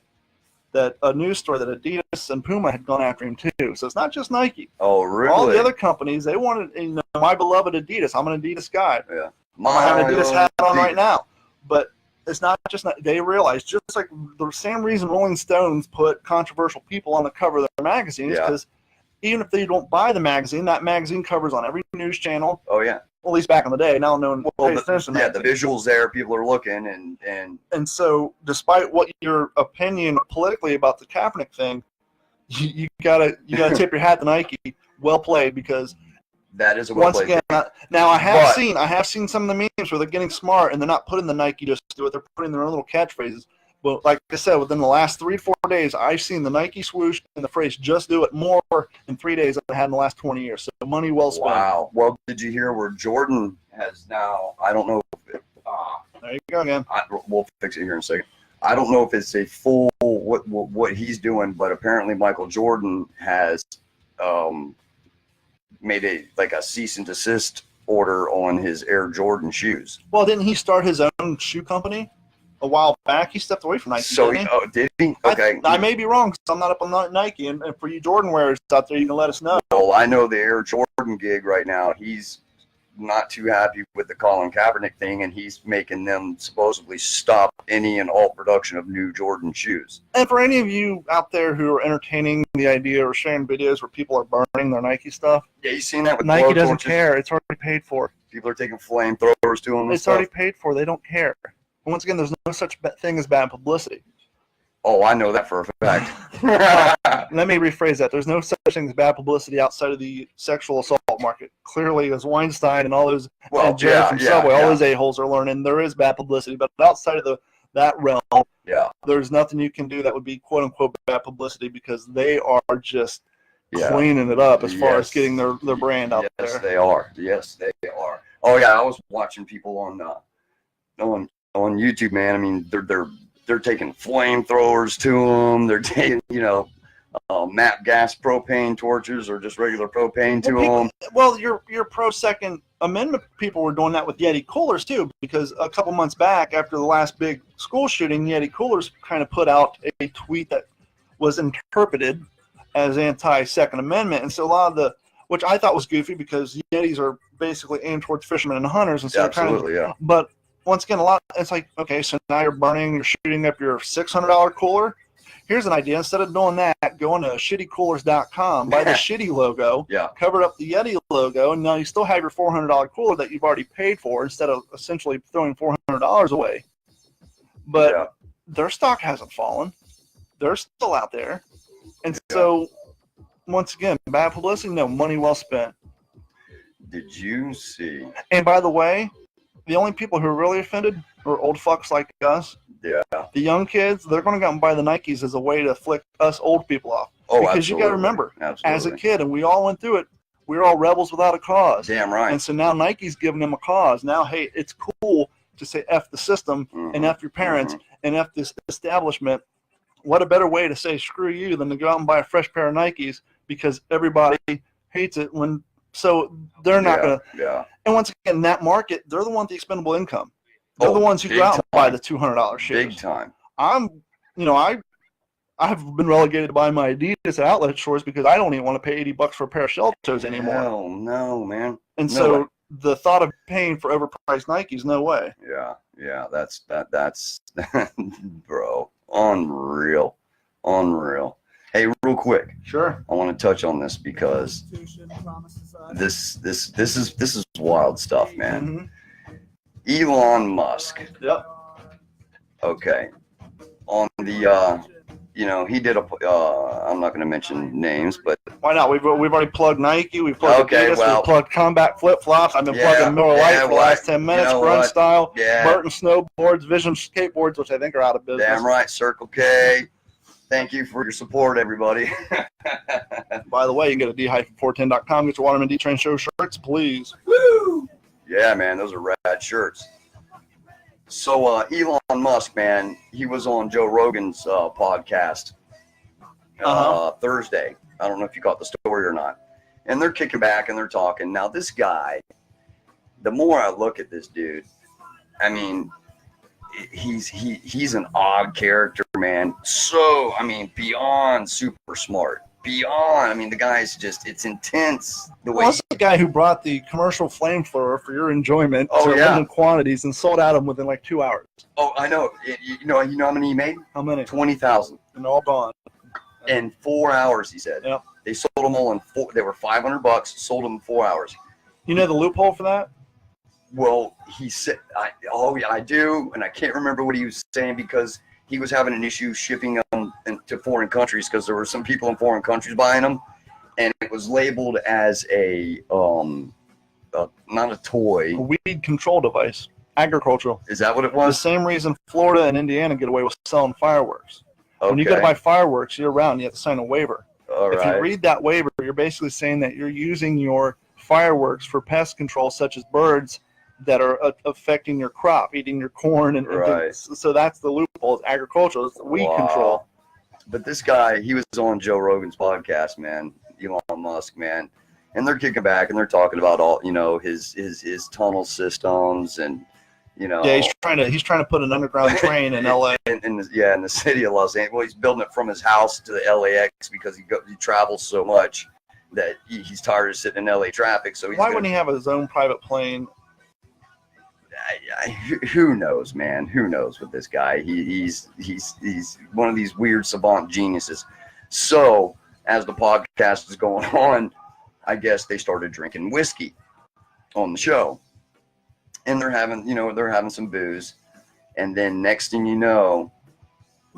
that a news story that Adidas and Puma had gone after him too. So it's not just Nike. Oh, really? All the other companies, they wanted, my beloved Adidas. I'm an Adidas guy. Yeah. I have an Adidas hat on right now. But it's not just, they realize, just like the same reason Rolling Stones put controversial people on the cover of their magazines, because even if they don't buy the magazine, that magazine covers on every news channel. Oh, yeah. Well, at least back in the day. Now no one pays attention to that. The visuals there, people are looking, and so despite what your opinion politically about the Kaepernick thing, you gotta tip your hat to Nike. Well played, because that is a well played. Once again, now I have seen some of the memes where they're getting smart and they're not putting the Nike Just Do It. They're putting their own little catchphrases. But like I said, within the last 3 to 4 days, I've seen the Nike swoosh and the phrase "Just Do It" more in 3 days than I had in the last 20 years. So money well spent. Wow. Well, did you hear where Jordan has now? I don't know. There you go again. We'll fix it here in a second. I don't know if it's a full what he's doing, but apparently Michael Jordan has made a cease and desist order on his Air Jordan shoes. Well, didn't he start his own shoe company a while back? He stepped away from Nike. So did he? Okay. I may be wrong, because I'm not up on Nike. And for you Jordan wearers out there, you can let us know. Well, I know the Air Jordan gig right now. He's not too happy with the Colin Kaepernick thing, and he's making them supposedly stop any and all production of new Jordan shoes. And for any of you out there who are entertaining the idea or sharing videos where people are burning their Nike stuff, yeah, you seen that with Nike doesn't care. It's already paid for. People are taking flamethrowers to them. It's already paid for. They don't care. And once again, there's no such thing as bad publicity. Oh, I know that for a fact. Let me rephrase that. There's no such thing as bad publicity outside of the sexual assault market. Clearly, as Weinstein and all those Jared from Subway, all those a-holes are learning, there is bad publicity. But outside of that realm, there's nothing you can do that would be quote-unquote bad publicity, because they are just cleaning it up as far as getting their brand out there. Yes, they are. Yes, they are. Oh, yeah, I was watching people on YouTube, man. I mean, they're taking flamethrowers to them. They're taking, MAP gas propane torches or just regular propane to them. Well, your pro-Second Amendment people were doing that with Yeti Coolers, too, because a couple months back, after the last big school shooting, Yeti Coolers kind of put out a tweet that was interpreted as anti-Second Amendment. And so a lot of which I thought was goofy, because Yetis are basically aimed towards fishermen and hunters. And so absolutely, But once again, it's like, okay, so now you're shooting up your $600 cooler. Here's an idea. Instead of doing that, go on to shittycoolers.com, buy the shitty logo, cover up the Yeti logo, and now you still have your $400 cooler that you've already paid for, instead of essentially throwing $400 away. But their stock hasn't fallen. They're still out there. And so, once again, bad publicity, no, money well spent. Did you see? And by the way, the only people who are really offended are old fucks like us. Yeah. The young kids, they're going to go out and buy the Nikes as a way to flick us old people off. Oh, because absolutely. You got to remember, as a kid, and we all went through it, we were all rebels without a cause. Damn right. And so now Nike's giving them a cause. Now, hey, it's cool to say F the system and F your parents and F this establishment. What a better way to say screw you than to go out and buy a fresh pair of Nikes, because everybody hates it when. So they're not going to. Yeah. And once again, in that market, they're the ones with the expendable income. They're the ones who go out and buy the $200 shoes. Big time. I've been relegated to buy my Adidas at outlet stores because I don't even want to pay $80 for a pair of shell toes anymore. Hell no, man. And so the thought of paying for overpriced Nikes, no way. Yeah, that's bro, unreal. Hey, real quick. Sure. I want to touch on this because this is wild stuff, man. Elon Musk. Yep. Okay. On the he did I'm not going to mention names, but Why not? We've already plugged Nike. We've plugged Adidas. We've plugged Combat flip flops. I've been plugging Miller Lite for the last 10 minutes. Grunt Style, Burton snowboards, Vision skateboards, which I think are out of business. Damn right, Circle K. Thank you for your support, everybody. By the way, you can go to D-410.com. Get your Waterman D-Train Show shirts, please. Woo! Yeah, man, those are rad shirts. So Elon Musk, man, he was on Joe Rogan's podcast Thursday. I don't know if you caught the story or not. And they're kicking back and they're talking. Now, this guy, the more I look at this dude, I mean, he's an odd character, man. So, I mean, beyond super smart. Beyond, I mean, the guy's just, it's intense. That's the guy who brought the commercial flamethrower for your enjoyment to limited quantities and sold out them within like 2 hours. Oh, I know. You know how many he made? How many? 20,000. And all gone. In 4 hours, he said. Yep. They sold them all in they were $500, sold them in 4 hours. You know the loophole for that? Well, he said, I do, and I can't remember what he was saying because he was having an issue shipping them to foreign countries because there were some people in foreign countries buying them, and it was labeled as not a toy. A weed control device. Agricultural. Is that what it was? The same reason Florida and Indiana get away with selling fireworks. Okay. When you go to buy fireworks year-round, you have to sign a waiver. If you read that waiver, you're basically saying that you're using your fireworks for pest control, such as birds that are affecting your crop, eating your corn, and things. So that's the loophole. It's agricultural. It's weed control. But this guy, he was on Joe Rogan's podcast, man, Elon Musk, man, and they're kicking back and they're talking about all, his tunnel systems and, Yeah, he's trying to put an underground train in LA. In the city of Los Angeles. Well, he's building it from his house to the LAX because he travels so much that he's tired of sitting in LA traffic. So why wouldn't he have his own private plane? Who knows, man? Who knows with this guy? He's one of these weird savant geniuses. So as the podcast is going on, I guess they started drinking whiskey on the show. And they're having some booze, and then next thing you know,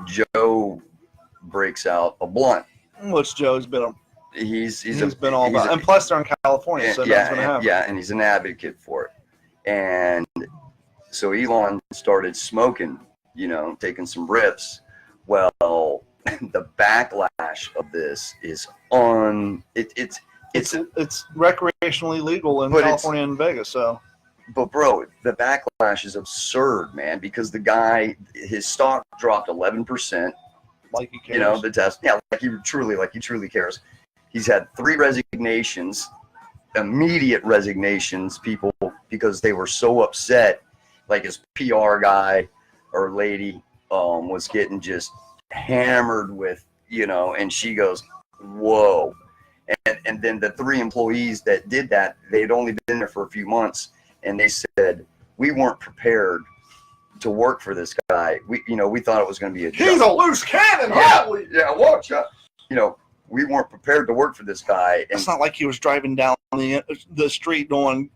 Joe breaks out a blunt. Which Joe's been he's been all about, and plus they're in California, so that's gonna happen. Yeah, and he's an advocate for it. And so Elon started smoking, taking some riffs. Well, the backlash of this is it's recreationally legal in California and Vegas, so. But bro, the backlash is absurd, man, because the guy, his stock dropped 11%. Like he cares. The test. Yeah, like he truly cares. He's had 3 resignations, immediate resignations, people, because they were so upset. Like his PR guy or lady was getting just hammered with, and she goes, whoa. And then the 3 employees that did that, they'd only been there for a few months. And they said, we weren't prepared to work for this guy. We thought it was going to be a job. He's a loose cannon. Yeah, watch out. We weren't prepared to work for this guy. It's not like he was driving down the street doing,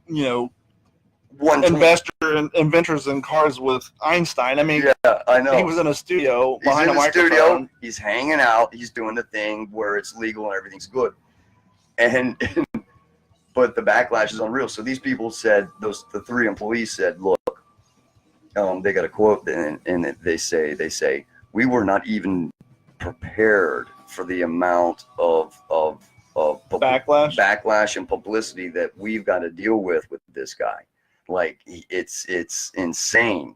inventors in cars with Einstein. I mean, yeah, I know. He was in a studio behind a microphone. Studio. He's hanging out. He's doing the thing where it's legal and everything's good. But the backlash is unreal. So these people said, the 3 employees said, look, they got a quote, and they say, we were not even prepared for the amount of backlash and publicity that we've got to deal with this guy. Like, it's insane.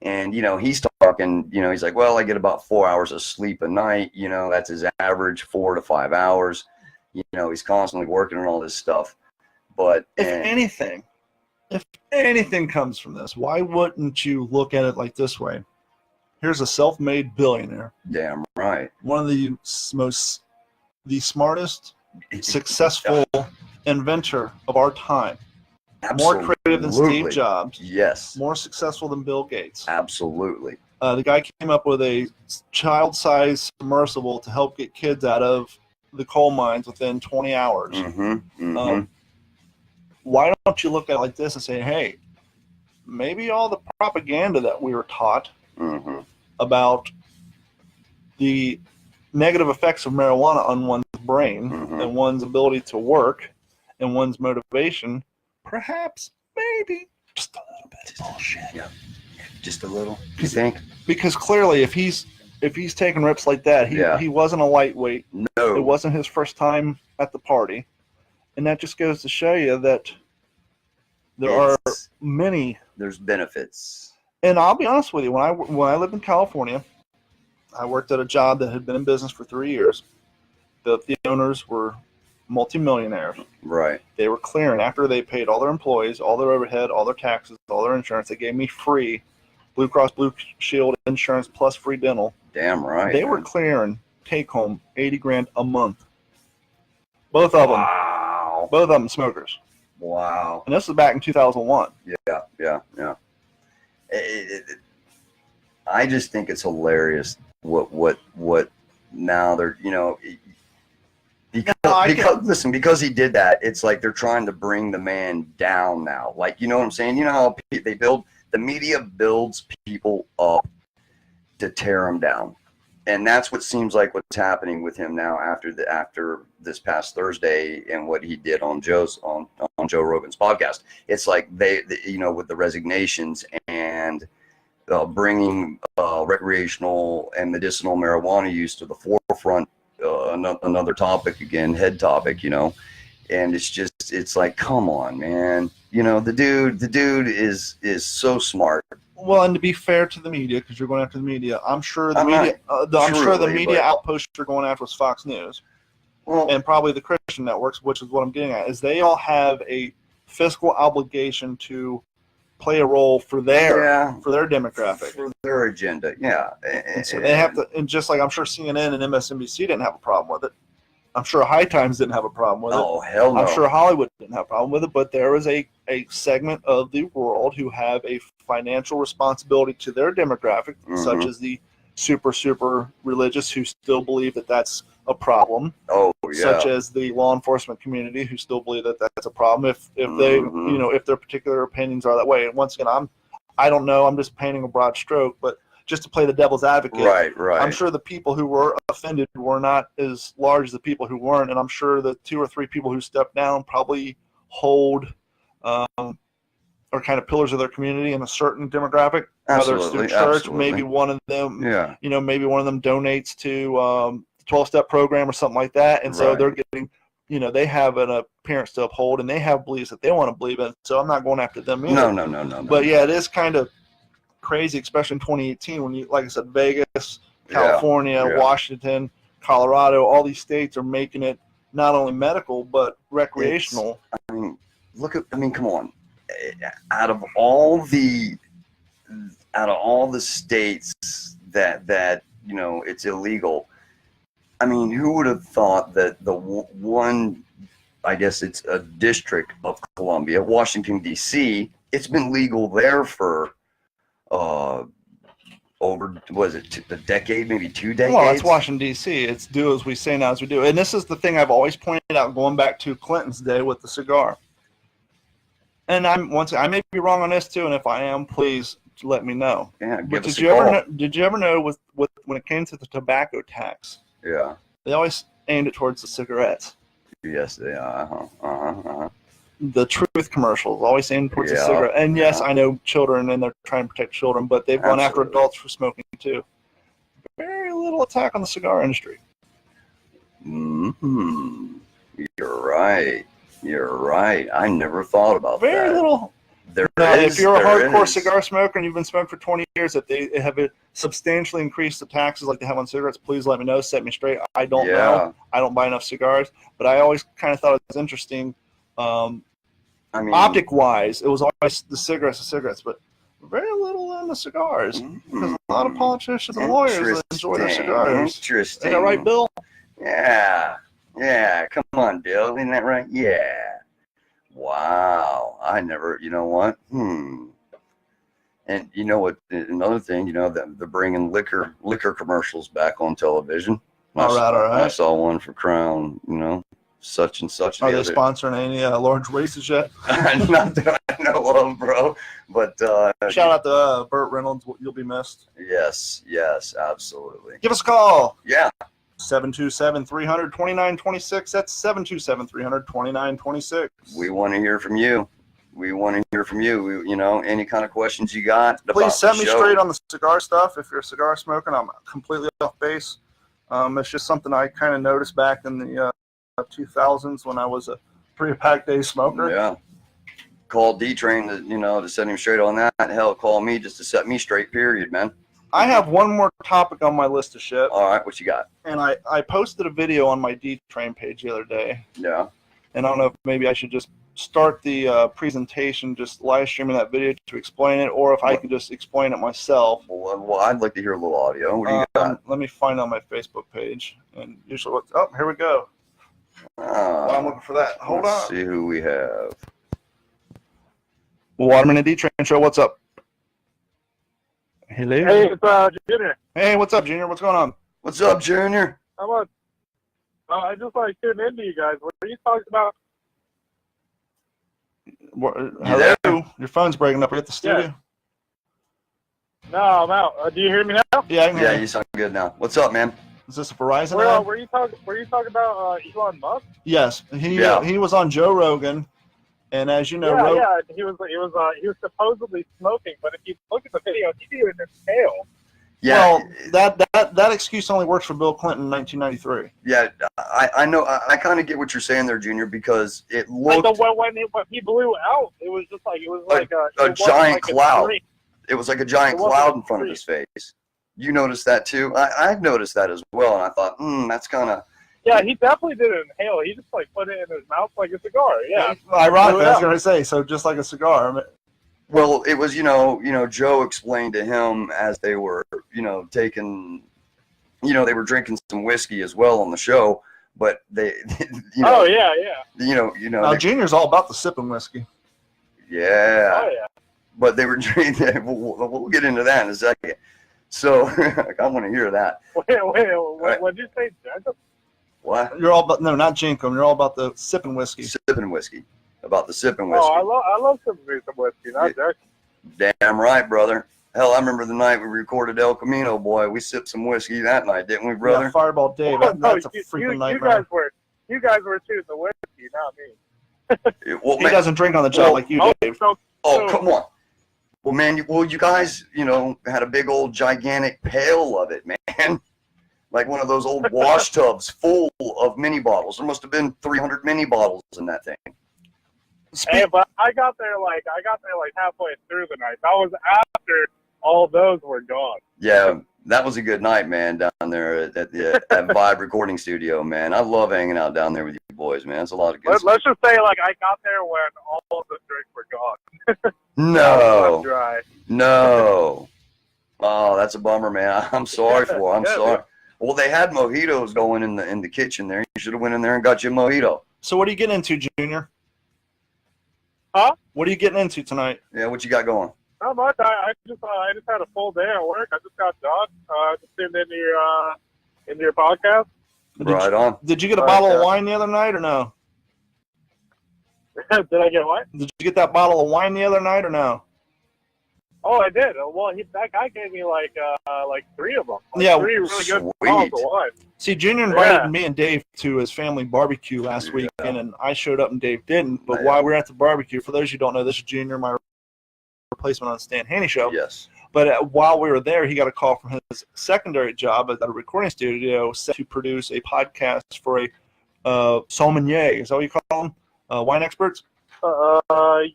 And, he's talking, he's like, well, I get about 4 hours of sleep a night. That's his average, 4 to 5 hours. He's constantly working on all this stuff. But if anything comes from this, why wouldn't you look at it like this way? Here's a self-made billionaire. Damn right. One of the smartest, successful inventor of our time. Absolutely. More creative than Steve Jobs. Yes. More successful than Bill Gates. Absolutely. The guy came up with a child-sized submersible to help get kids out of the coal mines within 20 hours. Why don't you look at it like this and say, hey, maybe all the propaganda that we were taught about the negative effects of marijuana on one's brain and one's ability to work and one's motivation, perhaps, maybe, just a little bit of bullshit. Yeah, just a little. You think? Because clearly, if he's taking rips like that, he wasn't a lightweight. No, it wasn't his first time at the party, and that just goes to show you that there's benefits. And I'll be honest with you, when I lived in California, I worked at a job that had been in business for 3 years. The owners were multimillionaires. Right. They were clearing after they paid all their employees, all their overhead, all their taxes, all their insurance. They gave me free Blue Cross Blue Shield insurance plus free dental. Damn right. They were clearing take home $80,000 a month. Both of them. Wow. Both of them smokers. Wow. And this was back in 2001. Yeah. I just think it's hilarious what now they're, because he did that, it's like they're trying to bring the man down now. Like, you know what I'm saying? You know how the media builds people up to tear them down. And that's what seems like what's happening with him now after this past Thursday and what he did on Joe Rogan's podcast. It's like they with the resignations and bringing recreational and medicinal marijuana use to the forefront, another topic again, head topic, and it's like, come on, man, the dude is so smart. Well, and to be fair to the media, because you're going after the media, I'm sure the media outposts you're going after was Fox News, and probably the Christian networks, which is what I'm getting at, is they all have a fiscal obligation to play a role for their demographic, for their agenda. Yeah, and so they have to, and just like I'm sure CNN and MSNBC didn't have a problem with it. I'm sure High Times didn't have a problem with it. Oh, hell no. I'm sure Hollywood didn't have a problem with it, but there is a segment of the world who have a financial responsibility to their demographic, such as the super religious who still believe that that's a problem. Oh, yeah. Such as the law enforcement community who still believe that that's a problem if they, if their particular opinions are that way. And once again, I don't know, I'm just painting a broad stroke, but just to play the devil's advocate, right. I'm sure the people who were offended were not as large as the people who weren't, and I'm sure the 2 or 3 people who stepped down probably hold or kind of pillars of their community in a certain demographic, whether it's through church, maybe one of them, maybe one of them donates to the 12-step program or something like that, and so they're getting, they have an appearance to uphold, and they have beliefs that they want to believe in, so I'm not going after them either. No. But yeah, it is kind of crazy, especially in 2018 when you, like I said, Vegas, California, Washington, Colorado, all these states are making it not only medical but recreational. Come on. Out of all the states that it's illegal, who would have thought that the one, I guess it's a district of Columbia, Washington D.C., it's been legal there for over, was it a decade, maybe 2 decades? Well, it's Washington, D.C. It's do as we say, not as we do. And this is the thing I've always pointed out, going back to Clinton's day with the cigar. And I may be wrong on this too, and if I am, please let me know. Yeah, but did you ever know with when it came to the tobacco tax? Yeah. They always aimed it towards the cigarettes. Yes, they are. The Truth commercials always aimed towards the cigarette. And yes, I know children, and they're trying to protect children, but they've gone after adults for smoking too. Very little attack on the cigar industry. Mm-hmm. You're right. I never thought about that. Very little. If you're a hardcore cigar smoker and you've been smoking for 20 years, if they have substantially increased the taxes like they have on cigarettes, please let me know. Set me straight. I don't know. I don't buy enough cigars, but I always kind of thought it was interesting. Optic-wise, it was always the cigarettes, but very little on the cigars. Because a lot of politicians and lawyers enjoy their cigars. Interesting. Is that right, Bill? Yeah. Come on, Bill. Isn't that right? Yeah. Wow. I never, you know what? And you know what? Another thing, that they're bringing liquor commercials back on television. All right. I saw one for Crown, such and such. Are they sponsoring any large races yet? Not that I know of, bro. But shout out to Burt Reynolds. You'll be missed. Yes, absolutely. Give us a call. Yeah. 727-300-2926. That's 727-300-2926. We want to hear from you. We want to hear from you. Any kind of questions you got. Please set me straight on the cigar stuff. If you're cigar smoking, I'm completely off base. It's just something I kind of noticed back in the 2000s when I was a 3-pack day smoker. Yeah. Call D-Train to set him straight on that. Hell, call me just to set me straight, period, man. I have one more topic on my list of shit. All right, what you got? And I posted a video on my D-Train page the other day. Yeah. And I don't know if maybe I should just start the presentation, just live streaming that video to explain it, or if I could just explain it myself. Well, I'd like to hear a little audio. What do you got? Let me find it on my Facebook page. And usually, here we go. While I'm looking for that, hold on. Let's see who we have. Waterman and D-Train Show, what's up? Hello. Hey, it's Junior. Hey, what's up, Junior? What's going on? What's up, Junior? How much? I just tuned into you guys. What are you talking about? Hello? Your phone's breaking up. Are you at the studio? Yeah. No, I'm out. Do you hear me now? Yeah, I can hear Yeah, you. you sound good now. What's up, man? Is this a Verizon Were ad? you talking about Elon Musk? Yes, he was on Joe Rogan, and as you know, he was supposedly smoking, but if you look at the video, he's even inhale. Yeah. Well, that excuse only works for Bill Clinton in 1993. Yeah, I know. I kind of get what you're saying there, Junior, because it looked When he blew out, it was just like a giant cloud. It was like a giant cloud in front of his face. You noticed that too? I've noticed that as well, and I thought, that's kind of. Yeah, he definitely didn't inhale. He just put it in his mouth like a cigar. Yeah. Ironically, I was going to say, so just like a cigar. I mean, well, it was, Joe explained to him as they were, taking, they were drinking some whiskey as well on the show, but they, Oh, yeah, yeah. Now, Junior's all about the sipping whiskey. Yeah. Oh, yeah. But they were drinking, we'll get into that in a second. So, I want to hear that. Wait, what did you say, Jacob? What? You're all about, no, not Jinkum. You're all about the sipping whiskey. Sipping whiskey. About the sipping whiskey. Oh, I love some whiskey, not Jack. Damn right, brother. Hell, I remember the night we recorded El Camino, boy. We sipped some whiskey that night, didn't we, brother? Yeah, Fireball Dave. That's a freaking nightmare. You guys were shooting the whiskey, not me. Well, he doesn't drink on the job like you, Dave. Oh, come on. Well, man, you guys, had a big old gigantic pail of it, man. Like one of those old wash tubs full of mini bottles. There must have been 300 mini bottles in that thing. Hey, but I got there like halfway through the night. That was after all those were gone. Yeah, that was a good night, man, down there at the at Vibe Recording Studio, man. I love hanging out down there with you boys, man. It's a lot of good stuff. Let's just say, I got there when all of the drinks were gone. No. Dry. No. Oh, that's a bummer, man. I'm sorry for it. I'm sorry. Dude. Well, they had mojitos going in the kitchen there. You should have went in there and got you a mojito. So what are you getting into, Junior? Huh? What are you getting into tonight? Yeah, what you got going? Not much. I just had a full day at work. I just got done. Just tuned into your podcast. Right on. Did you get a bottle of wine the other night or no? Did I get what? Did you get that bottle of wine the other night or no? Oh, I did. Well, that guy gave me like 3 of them. Yeah, 3 really good sweet. bottles of wine. See, Junior invited me and Dave to his family barbecue last weekend, and I showed up and Dave didn't. But while we were at the barbecue, for those who don't know, this is Junior, my replacement on the Stan Haney show. Yes. But while we were there, he got a call from his secondary job at a recording studio set to produce a podcast for a sommelier. Is that what you call them? Wine experts? I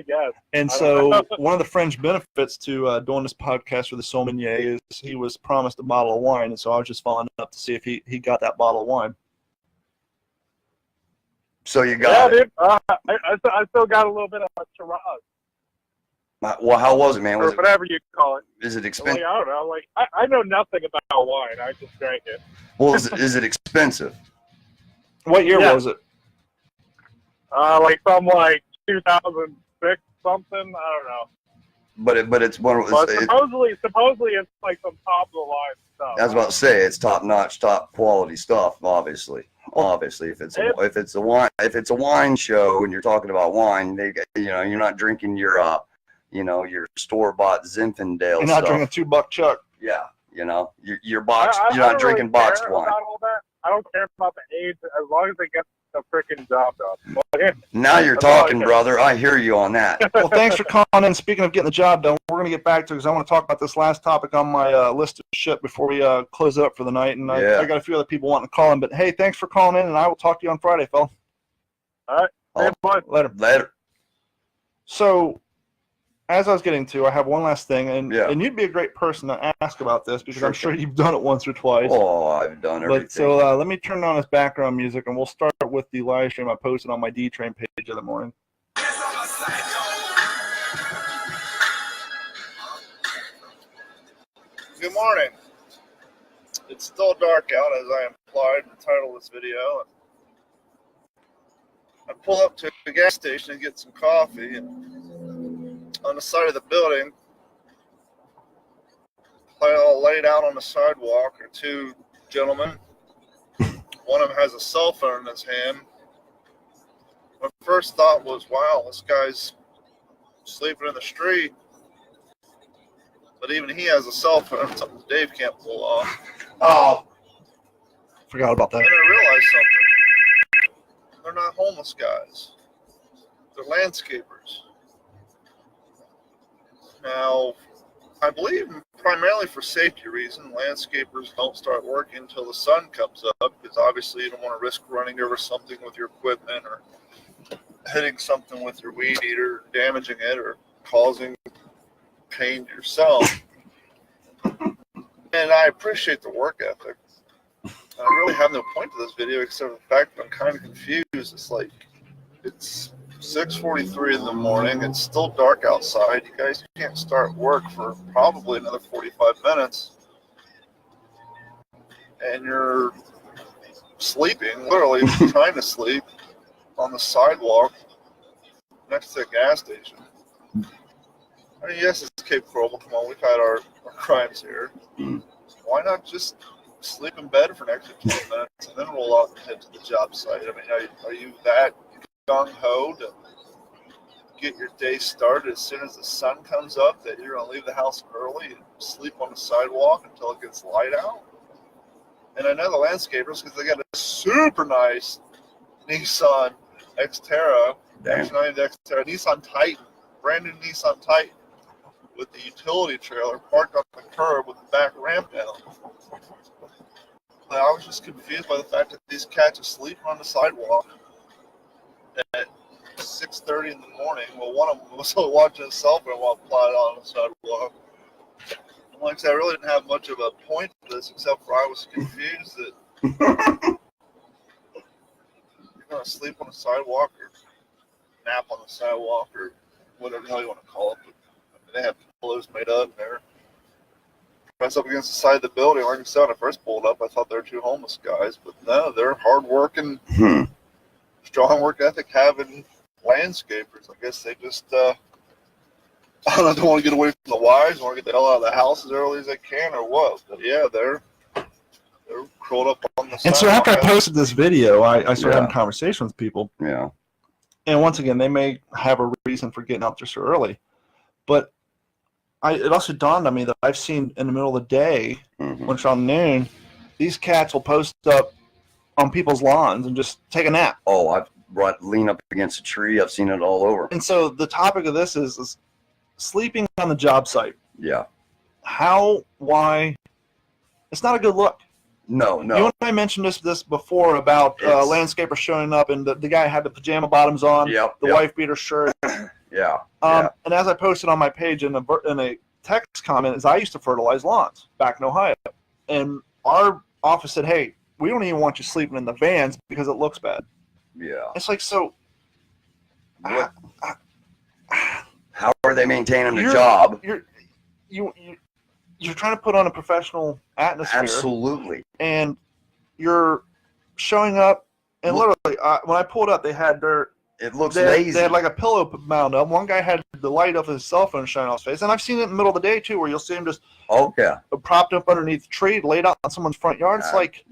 guess. And so one of the fringe benefits to doing this podcast for the sommelier is he was promised a bottle of wine, and so I was just following up to see if he got that bottle of wine. So you got it. Dude. I still got a little bit of Shiraz. Well, how was it, man? Or whatever you call it. Is it expensive? I don't know. I know nothing about wine. I just drank it. Well, is it expensive? What year was it? From 2006 something. I don't know. But it's one. But supposedly it's like some top of the line stuff. I was about to say it's top notch, top quality stuff. Obviously, if it's a wine show and you're talking about wine, you're not drinking your store bought Zinfandel. You're not stuff. drinking $2 Chuck. Yeah, You know, you're boxed. I You're not don't drinking really boxed care wine. about all that. I don't care about the age as long as they get the freaking job done. But, Now you're that's all I talking, care. brother. I hear you on that. Well, thanks for calling in. Speaking of getting the job done, we're going to get back to it because I want to talk about this last topic on my list of shit before we close it up for the night. And Yeah. I got a few other people wanting to call in. But, hey, thanks for calling in, and I will talk to you on Friday, fella. All right. Hey, bud. Later. So, as I was getting to, I have one last thing, and you'd be a great person to ask about this because I'm sure you've done it once or twice. Oh, I've done everything. But so let me turn on this background music, and we'll start with the live stream I posted on my D-Train page the other morning. Good morning. It's still dark out, as I implied in the title of this video. I pull up to the gas station and get some coffee, and on the side of the building, laid out on the sidewalk, are two gentlemen. One of them has a cell phone in his hand. My first thought was, wow, this guy's sleeping in the street. But even he has a cell phone, something Dave can't pull off. Oh, forgot about that. And I realized something. They're not homeless guys. They're landscapers. Now, I believe primarily for safety reasons, landscapers don't start working until the sun comes up because obviously you don't want to risk running over something with your equipment or hitting something with your weed eater, damaging it, or causing pain to yourself. And I appreciate the work ethic. I really have no point to this video except for the fact that I'm kind of confused. It's like, it's 6:43 in the morning. It's still dark outside. You guys can't start work for probably another 45 minutes. And you're sleeping, literally trying to sleep on the sidewalk next to a gas station. I mean, yes, it's Cape Coral. Come on, we've had our crimes here. Why not just sleep in bed for an extra 20 minutes and then roll out and head to the job site? I mean, are you that gung-ho to get your day started as soon as the sun comes up that you're going to leave the house early and sleep on the sidewalk until it gets light out? And I know the landscapers because they got a super nice Nissan Xterra, X90 Xterra, Nissan Titan, brand new Nissan Titan with the utility trailer parked on the curb with the back ramp down. I was just confused by the fact that these cats are sleeping on the sidewalk at 6:30 in the morning. Well, one of them was watching his cell phone while plowed on the sidewalk. And like I said, I really didn't have much of a point to this except for I was confused that you're going to sleep on the sidewalk or nap on the sidewalk or whatever the hell you want to call it. But they have pillows made up and they're pressed up against the side of the building. Like I said, when I first pulled up, I thought they were two homeless guys. But no, they're hard-working, strong work ethic having landscapers. I guess they just I don't want to get away from the wives, want to get the hell out of the house as early as they can or what. But yeah, they're curled up on the sidewalk. And so after I posted this video, I started having conversations with people. Yeah. And once again, they may have a reason for getting out there so early. But it also dawned on me that I've seen in the middle of the day, when it's on noon, these cats will post up on people's lawns and just take a nap. Oh, I've lean up against a tree. I've seen it all over. And so the topic of this is sleeping on the job site. Yeah. How? Why? It's not a good look. No. You and I mentioned this before about landscapers showing up, and the guy had the pajama bottoms on, the wife beater shirt. Yeah. And as I posted on my page in a text comment, is I used to fertilize lawns back in Ohio, and our office said, "Hey, we don't even want you sleeping in the vans because it looks bad." Yeah. It's like, so. What? How are they maintaining the job? You're trying to put on a professional atmosphere. Absolutely. And you're showing up, and literally, when I pulled up, they had their. It looks lazy. They had like a pillow mound up. One guy had the light of his cell phone shining off his face. And I've seen it in the middle of the day, too, where you'll see him just propped up underneath a tree, laid out on someone's front yard. It's like,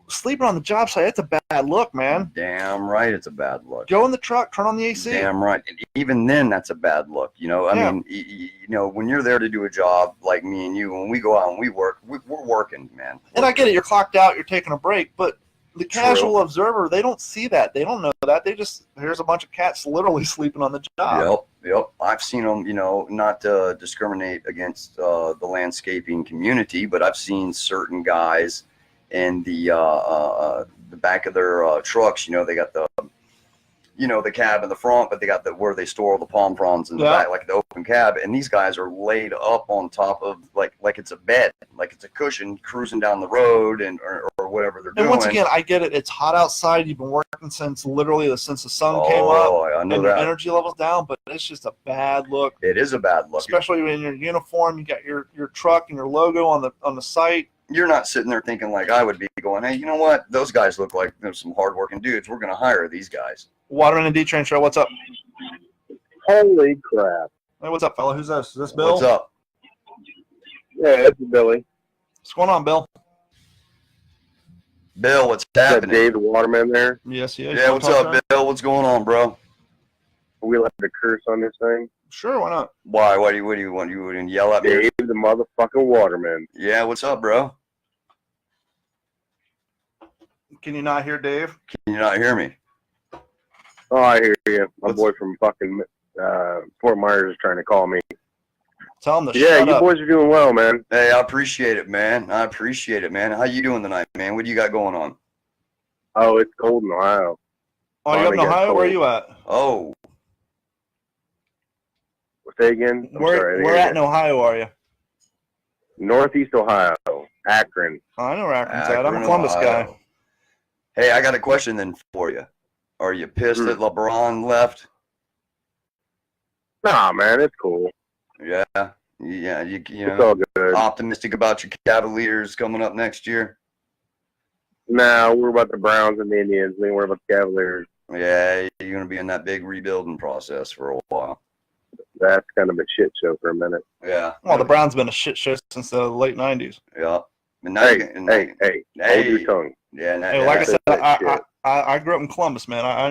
sleeping on the job site, it's a bad look, man. Damn right, it's a bad look. Go in the truck, turn on the AC. Damn right. And even then, that's a bad look. You know, I mean, you know, when you're there to do a job like me and you, when we go out and we work, we're working, man. And I get it, you're clocked out, you're taking a break, but the casual observer, they don't see that. They don't know that. They just, here's a bunch of cats literally sleeping on the job. Yep. I've seen them, you know, not to discriminate against the landscaping community, but I've seen certain guys in the back of their trucks, you know, they got the, you know, the cab in the front, but they got the where they store all the palm fronds in the back, like the open cab, and these guys are laid up on top of like it's a bed, like it's a cushion, cruising down the road and or whatever they're doing. And once again, I get it. It's hot outside. You've been working since the sun came up, I know and that. your energy level's down. But it's just a bad look. It is a bad look, especially in your uniform. You got your truck and your logo on the site. You're not sitting there thinking like I would be going, hey, you know what? Those guys look like there's some hardworking dudes. We're going to hire these guys. Waterman and D-Train Show, what's up? Holy crap. Hey, what's up, fella? Who's this? Is this Bill? What's up? Yeah, it's Billy. What's going on, Bill? Bill, what's Is that happening? Dave the Waterman there? Yes, yeah. Yeah, what's up, Bill? What's going on, bro? Are we allowed to curse on this thing? Sure, why not? Why? What do you want? You wouldn't yell at me? Dave the motherfucking Waterman. Yeah, what's up, bro? Can you not hear Dave? Can you not hear me? Oh, I hear you. My boy from fucking Fort Myers is trying to call me. Tell him to Yeah, shut you up. boys are doing well, man. Hey, I appreciate it, man. How you doing tonight, man? What do you got going on? Oh, it's cold in Ohio. Oh, you up in Finally got Ohio? cold. Where are you at? Oh, Say again? I'm sorry, I didn't Where hear at in Ohio are you? you. Northeast Ohio, Akron. Oh, I know where Akron's at. I'm a Akron, Columbus Ohio. guy. Hey, I got a question then for you. Are you pissed that LeBron left? Nah, man, it's cool. Yeah, you It's know, all good. optimistic about your Cavaliers coming up next year. Nah, we're about the Browns and the Indians. We ain't worried about the Cavaliers. Yeah, you're gonna be in that big rebuilding process for a while. That's kind of a shit show for a minute. Yeah. Well, the Browns been a shit show since the late 90s. Yeah. And now Hey, hold your tongue. Yeah. Hey, like I said, that I grew up in Columbus, man. I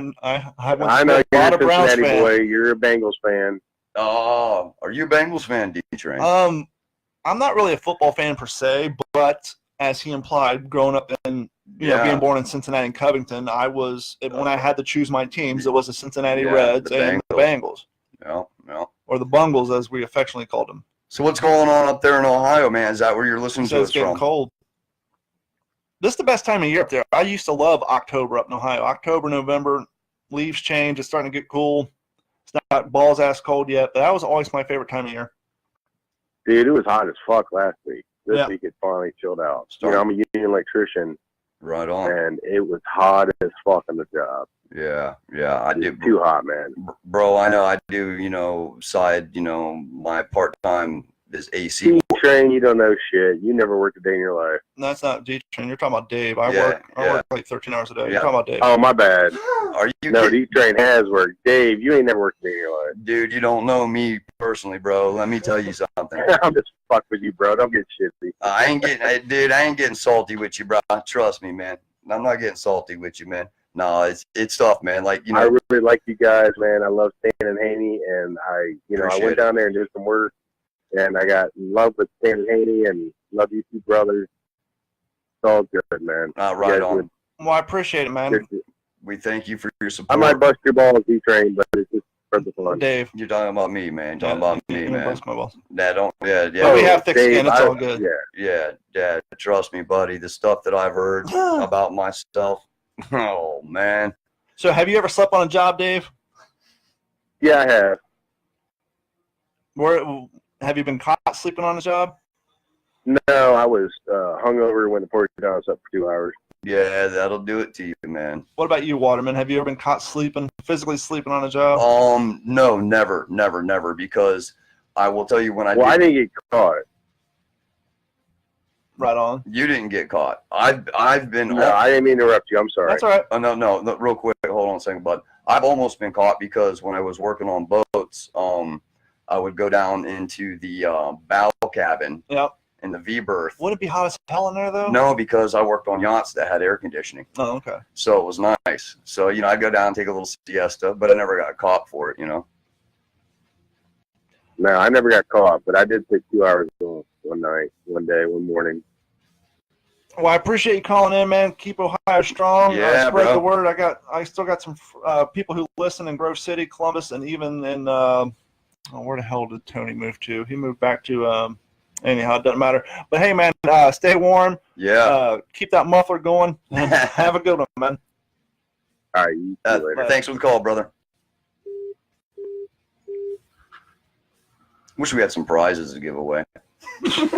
went I to know a you're lot a of Browns Cincinnati fans. boy. You're a Bengals fan. Oh, are you a Bengals fan, D-Train? I'm not really a football fan per se, but as he implied, growing up in being born in Cincinnati and Covington, when I had to choose my teams, it was the Cincinnati Reds and the Bengals. No. Or the Bungles, as we affectionately called them. So what's going on up there in Ohio, man? Is that where you're listening to So it's us getting from? cold. This is the best time of year up there. I used to love October up in Ohio. October, November, leaves change. It's starting to get cool. It's not balls ass cold yet, but that was always my favorite time of year. Dude, it was hot as fuck last week. This Yeah. week it finally chilled out. You know, I'm a union electrician, Right on. and it was hot as fuck on the job. Yeah, I It do. was too hot, man. Bro, I know I do, my part-time is AC. D-Train, you don't know shit. You never worked a day in your life. No, that's not D-Train. You're talking about Dave. I Yeah, work like 13 hours a day. Yeah. You're talking about Dave. Oh, my bad. Are you No, kidding? D-Train has worked. Dave, you ain't never worked a day in your life. Dude, you don't know me personally, bro. Let me tell you something. I'm just fuck with you, bro. Don't get shitty. I ain't getting salty with you, bro. Trust me, man. I'm not getting salty with you, man. No, it's tough, man. Like, I really like you guys, man. I love Stan and Haney, and I Appreciate went down there and did some work, and I got in love with Stan and Haney, and love you two brothers. It's all good, man. right on. Well, I appreciate it, man. We thank you for your I support. might bust your balls, D-Train, but it's just for the fun. Dave. You're talking about me, man. Talking about me, You don't man. bust my balls. But But we have thick skin. It's all good. Yeah. Trust me, buddy. The stuff that I've heard about myself. Oh, man. So have you ever slept on a job, Dave? Yeah, I have. Where have you been caught sleeping on a job? No, I was hungover when the porch down was up for 2 hours. Yeah, that'll do it to you, man. What about you, Waterman? Have you ever been caught physically sleeping on a job? No, never, because I will tell you when I didn't get caught. Right on. You didn't get caught. I've been. No, I didn't mean to interrupt you. I'm sorry. That's all right. Oh, no, real quick. Hold on a second, bud. I've almost been caught because when I was working on boats, I would go down into the bow cabin. Yep. in the V-berth. Would it be hot as hell in there though? No, because I worked on yachts that had air conditioning. Oh, okay. So it was nice. So, I'd go down and take a little siesta, but I never got caught for it, No, I never got caught, but I did take 2 hours off one night, one day, one morning. Well, I appreciate you calling in, man. Keep Ohio strong. Yeah, spread bro. the word. I still got some people who listen in Grove City, Columbus, and even in where the hell did Tony move to? He moved back to anyhow, it doesn't matter. But hey, man, stay warm. Yeah. Keep that muffler going. Have a good one, man. All right, you see you later. Thanks for the call, brother. Wish we had some prizes to give away. Dude,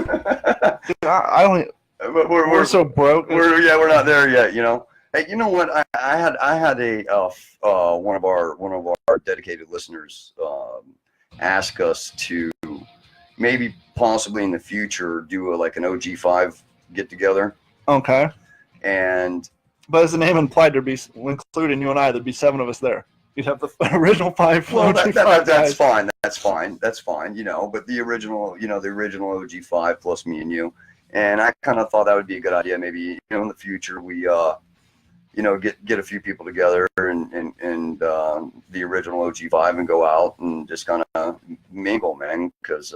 I don't. We're so broke. We're not there yet. Hey, you know what? I had one of our dedicated listeners ask us to maybe possibly in the future do an OG5 get together. Okay. But as the name implied, including you and I, there'd be 7 of us there. You'd have the original 5. Well, that's guys. fine. That's fine. But the original OG5 plus me and you. And I kind of thought that would be a good idea. Maybe in the future we get a few people together and the original OG5 and go out and just kind of mingle, man, because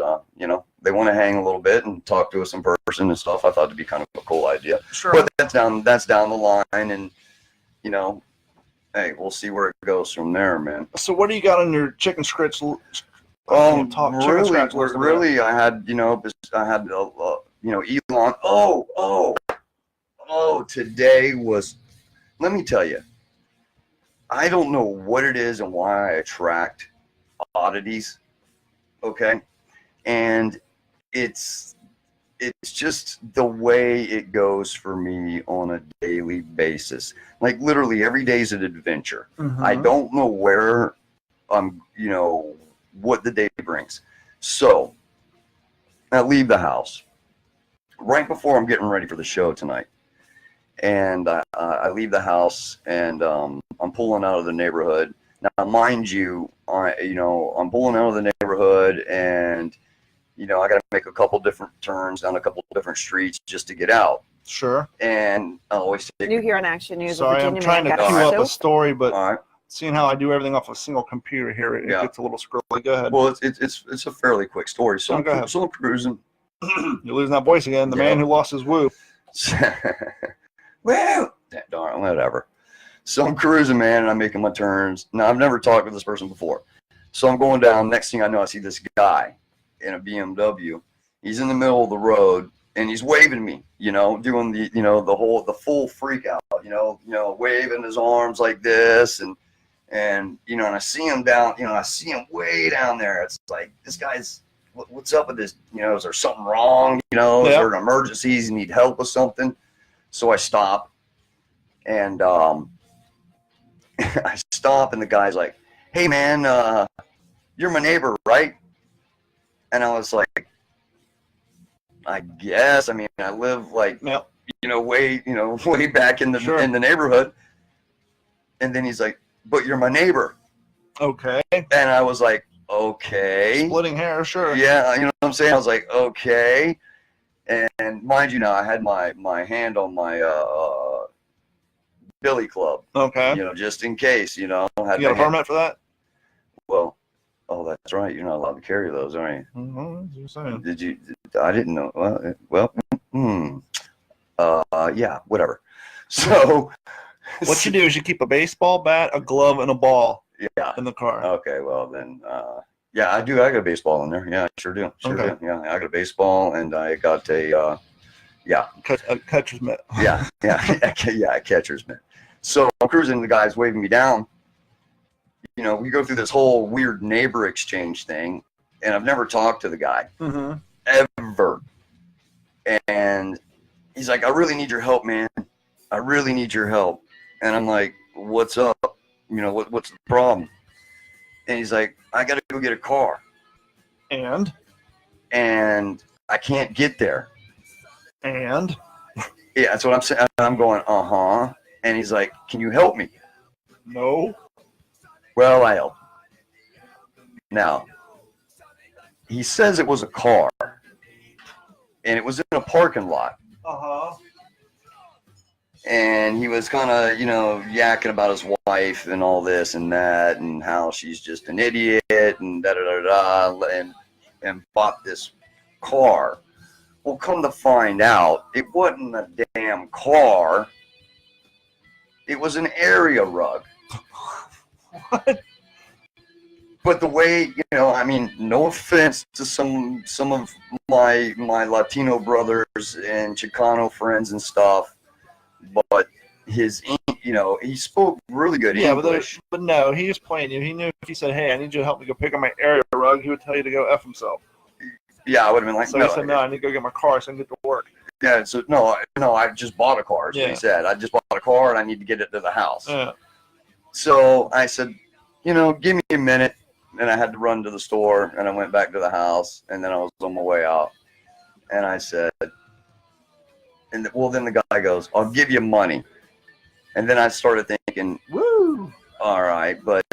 they want to hang a little bit and talk to us in person and stuff. I thought it'd be kind of a cool idea. Sure. But that's down the line, and hey, we'll see where it goes from there, man. So what do you got on your chicken scratch? Really, I had Elon. Today was. Let me tell you, I don't know what it is and why I attract oddities. Okay, and it's just the way it goes for me on a daily basis. Like literally every day is an adventure. Mm-hmm. I don't know where what the day brings. So I leave the house right before I'm getting ready for the show tonight. And I leave the house and I'm pulling out of the neighborhood. Now, mind you, I'm pulling out of the neighborhood and I got to make a couple different turns down a couple different streets just to get out. Sure. And I always take. New here on Action News. Sorry, I'm trying to queue up a story, but all right. Seeing how I do everything off a single computer here, it gets a little scrolly. Go ahead. Well, it's a fairly quick story. So go ahead. So I'm cruising. You're losing that voice again. The man who lost his woo. Well, darn, whatever. So I'm cruising, man, and I'm making my turns. Now, I've never talked with this person before. So I'm going down. Next thing I know, I see this guy in a BMW. He's in the middle of the road, and he's waving at me, doing the full freak out, waving his arms like this. And I see him down, I see him way down there. It's like, this guy's, what's up with this? Is there something wrong? Is there an emergency? Does he need help with something? So I stop, and I stop, and the guy's like, "Hey, man, you're my neighbor, right?" And I was like, "I guess. I mean, I live way back in the neighborhood." And then he's like, "But you're my neighbor." Okay. And I was like, "Okay." Splitting hair, sure. Yeah, you know what I'm saying? I was like, "Okay." And mind you, now I had my hand on my billy club. Okay. Just in case. You got a permit for that? Well, that's right. You're not allowed to carry those, are you? Mm-hmm. That's what you're saying. Did you? I didn't know. Yeah, whatever. So, what you do is you keep a baseball bat, a glove, and a ball. Yeah. In the car. Okay. Well then. Yeah, I do. I got a baseball in there. Yeah, I sure do. Do. Yeah, I got a baseball, and I got a catcher's mitt. Yeah, a catcher's mitt. So I'm cruising, the guy's waving me down. We go through this whole weird neighbor exchange thing, and I've never talked to the guy ever. And he's like, "I really need your help, man. I really need your help." And I'm like, "What's up? What's the problem?" And he's like, "I got to go get a car. And I can't get there." And? Yeah, that's what I'm saying. I'm going, uh-huh. And he's like, "Can you help me?" No. Well, I help. Now, he says it was a car. and it was in a parking lot. Uh-huh. And he was kind of, yakking about his wife and all this and that, and how she's just an idiot and da-da-da-da, and bought this car. Well, come to find out, it wasn't a damn car. It was an area rug. What? But the way, no offense to some of my Latino brothers and Chicano friends and stuff, but he spoke really good English. But no, he was playing you. He knew if he said, "Hey, I need you to help me go pick up my area rug," he would tell you to go F himself. Yeah, I would have been like, so he said, "No, I need to go get my car so I can get to work." Yeah, so no, I just bought a car. Is what he said. I just bought a car and I need to get it to the house. Yeah. So I said, give me a minute. And I had to run to the store, and I went back to the house, and then I was on my way out. And I said, then the guy goes, "I'll give you money." And then I started thinking, woo, all right, but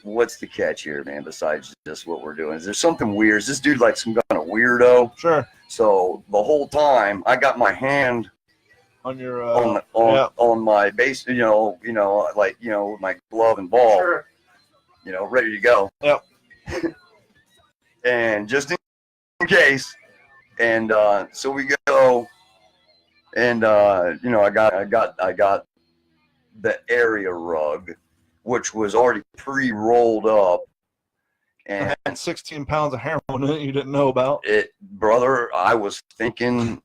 what's the catch here, man, besides just what we're doing? Is there something weird? Is this dude like some kind of weirdo? Sure. So the whole time, I got my hand on your on my base, my glove and ball, sure, ready to go. Yep. And just in case, and so we go, and I got the area rug, which was already pre-rolled up, and 16 pounds of heroin in it you didn't know about. It, brother. I was thinking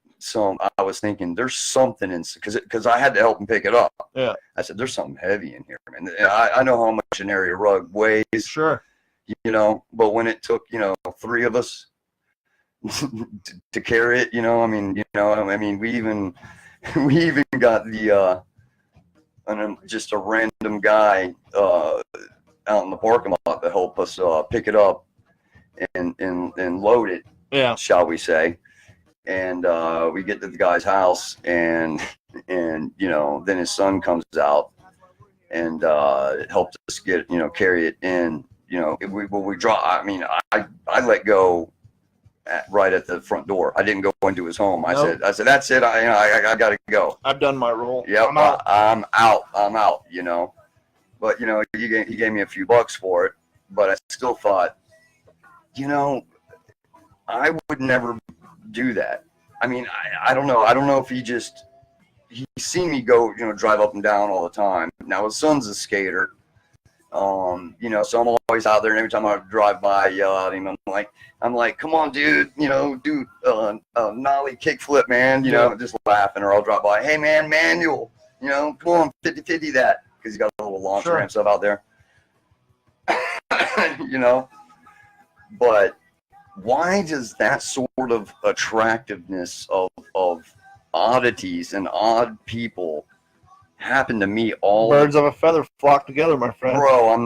there's something in, because I had to help him pick it up. Yeah. I said, there's something heavy in here, man. I know how much an area rug weighs. Sure. But when it took, 3 of us to carry it, we even got just a random guy out in the parking lot to help us pick it up and load it. Yeah. Shall we say? And we get to the guy's house, and then his son comes out and helped us carry it in. We draw. I let go right at the front door. I didn't go into his home. I said that's it. I got to go. I've done my role. Yeah, I'm out. But he gave me a few bucks for it. But I still thought, I would never do that. I don't know. I don't know if he seen me go, drive up and down all the time. Now his son's a skater. So I'm always out there, and every time I drive by, yell at him. I'm like, come on, dude, do nollie kickflip, man, just laughing, or I'll drop by, hey man, manual, come on, 50-50 that, because he's got a little launcher and stuff out there, But why does that sort of attractiveness of oddities and odd people happen to me all? Birds of a feather flock together, my friend. Bro, I'm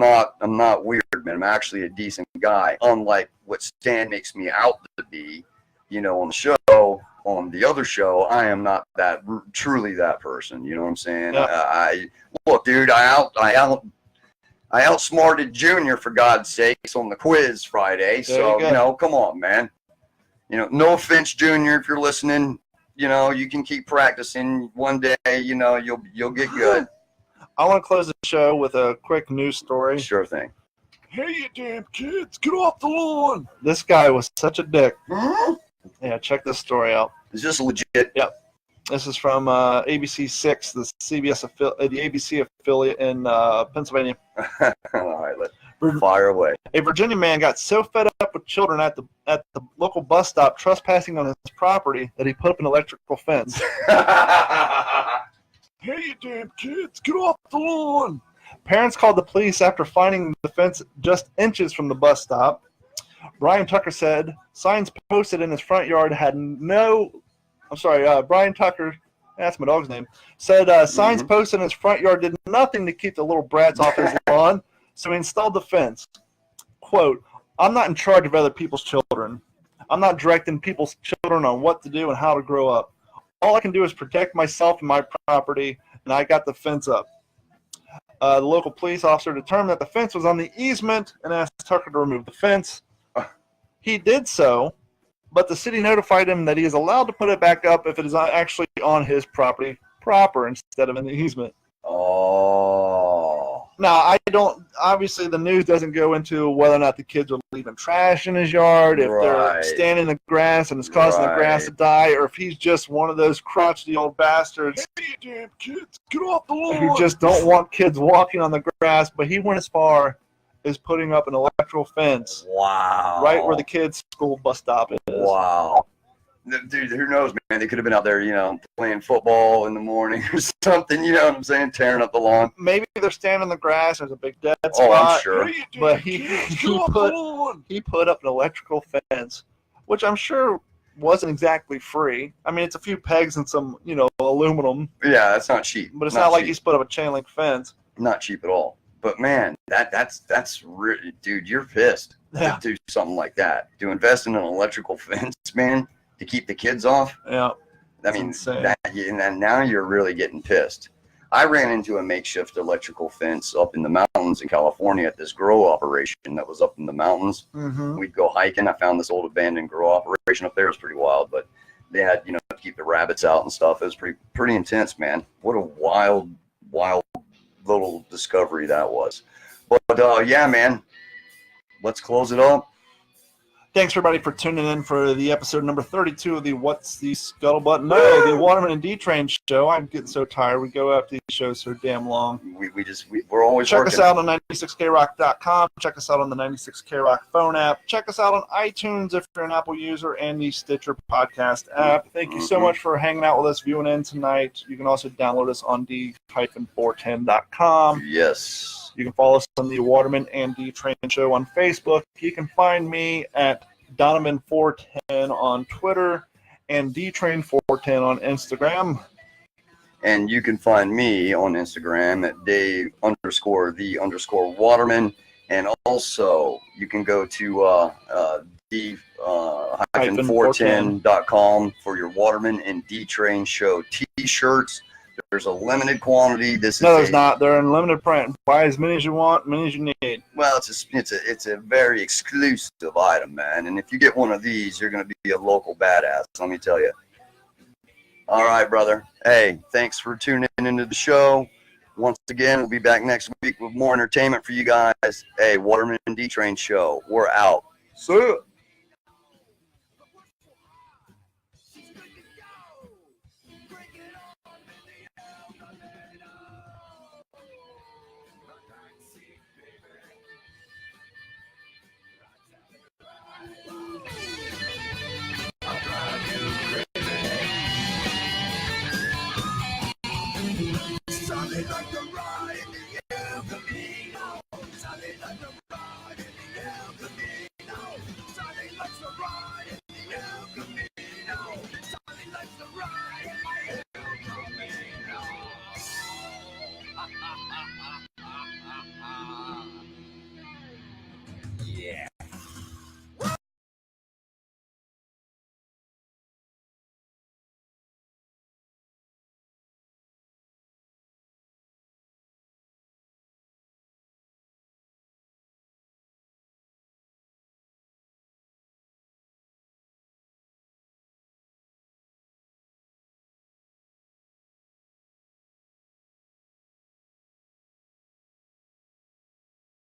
not weird, man. I'm actually a decent guy, unlike what Stan makes me out to be. On the show, on the other show, I am not truly that person. You know what I'm saying? Yeah. Look, dude, I outsmarted Junior, for God's sakes, on the quiz Friday. So come on, man. No offense, Junior, if you're listening. You can keep practicing. One day, you'll get good. I want to close the show with a quick news story. Sure thing. Hey, you damn kids, get off the lawn. This guy was such a dick. Hmm? Yeah, check this story out. Is this legit? Yep. This is from ABC 6, the ABC affiliate in Pennsylvania. All right, let's fire away. A Virginia man got so fed up with children at the local bus stop trespassing on his property that he put up an electrical fence. Hey, you damn kids, get off the lawn. Parents called the police after finding the fence just inches from the bus stop. Brian Tucker said signs posted in his front yard had Brian Tucker, that's my dog's name, said signs posted in his front yard did nothing to keep the little brats off his lawn, so he installed the fence. Quote, I'm not in charge of other people's children. I'm not directing people's children on what to do and how to grow up. All I can do is protect myself and my property, and I got the fence up. The local police officer determined that the fence was on the easement and asked Tucker to remove the fence. He did so, But the city notified him that he is allowed to put it back up if it is actually on his property proper instead of in the easement. Oh. Now, I don't, obviously the news doesn't go into whether or not the kids are leaving trash in his yard, if they're Right. standing in the grass and it's causing the grass to die, or if he's just one of those crotchety old bastards Hey, damn kids, get off the lawn. who just don't want kids walking on the grass. But he went as far as putting up an electrical fence Wow. right where the kids' school bus stop is. Wow. Dude, who knows, man? They could have been out there, playing football in the morning or something, you know what I'm saying? Tearing up the lawn. Maybe they're standing in the grass. There's a big dead spot. Oh, I'm sure. But he put up an electrical fence, which I'm sure wasn't exactly free. I mean, it's a few pegs and some, aluminum. Yeah, that's not cheap. But it's not like he's put up a chain link fence. Not cheap at all. But man, that's really, dude, you're pissed to do something like that. To invest in an electrical fence, man, to keep the kids off. Yeah. I mean, and now you're really getting pissed. I ran into a makeshift electrical fence up in the mountains in California at this grow operation that was up in the mountains. Mm-hmm. We'd go hiking. I found this old abandoned grow operation up there. It was pretty wild, but they had, to keep the rabbits out and stuff. It was pretty intense, man. What a wild little discovery that was. But yeah, man, let's close it up. Thanks, everybody, for tuning in for the episode number 32 of the What's the Scuttlebutt? No, the Waterman and D-Train show. I'm getting so tired. We go after these shows so damn long. We're always Check working. us out on 96krock.com. Check us out on the 96krock phone app. Check us out on iTunes if you're an Apple user, and the Stitcher podcast app. Thank you so much for hanging out with us, viewing in tonight. You can also download us on d-410.com. Yes. You can follow us on the Waterman and D-Train show on Facebook. You can find me at Donovan410 on Twitter and D-Train410 on Instagram. And you can find me on Instagram at Dave_the_Waterman. And also, you can go to D-410.com for your Waterman and D-Train show t-shirts. There's a limited quantity. There's not. They're in limited print. Buy as many as you want, many as you need. Well, it's a very exclusive item, man. And if you get one of these, you're going to be a local badass, let me tell you. All right, brother. Hey, thanks for tuning into the show. Once again, we'll be back next week with more entertainment for you guys. Hey, Waterman and D-Train show. We're out. See ya.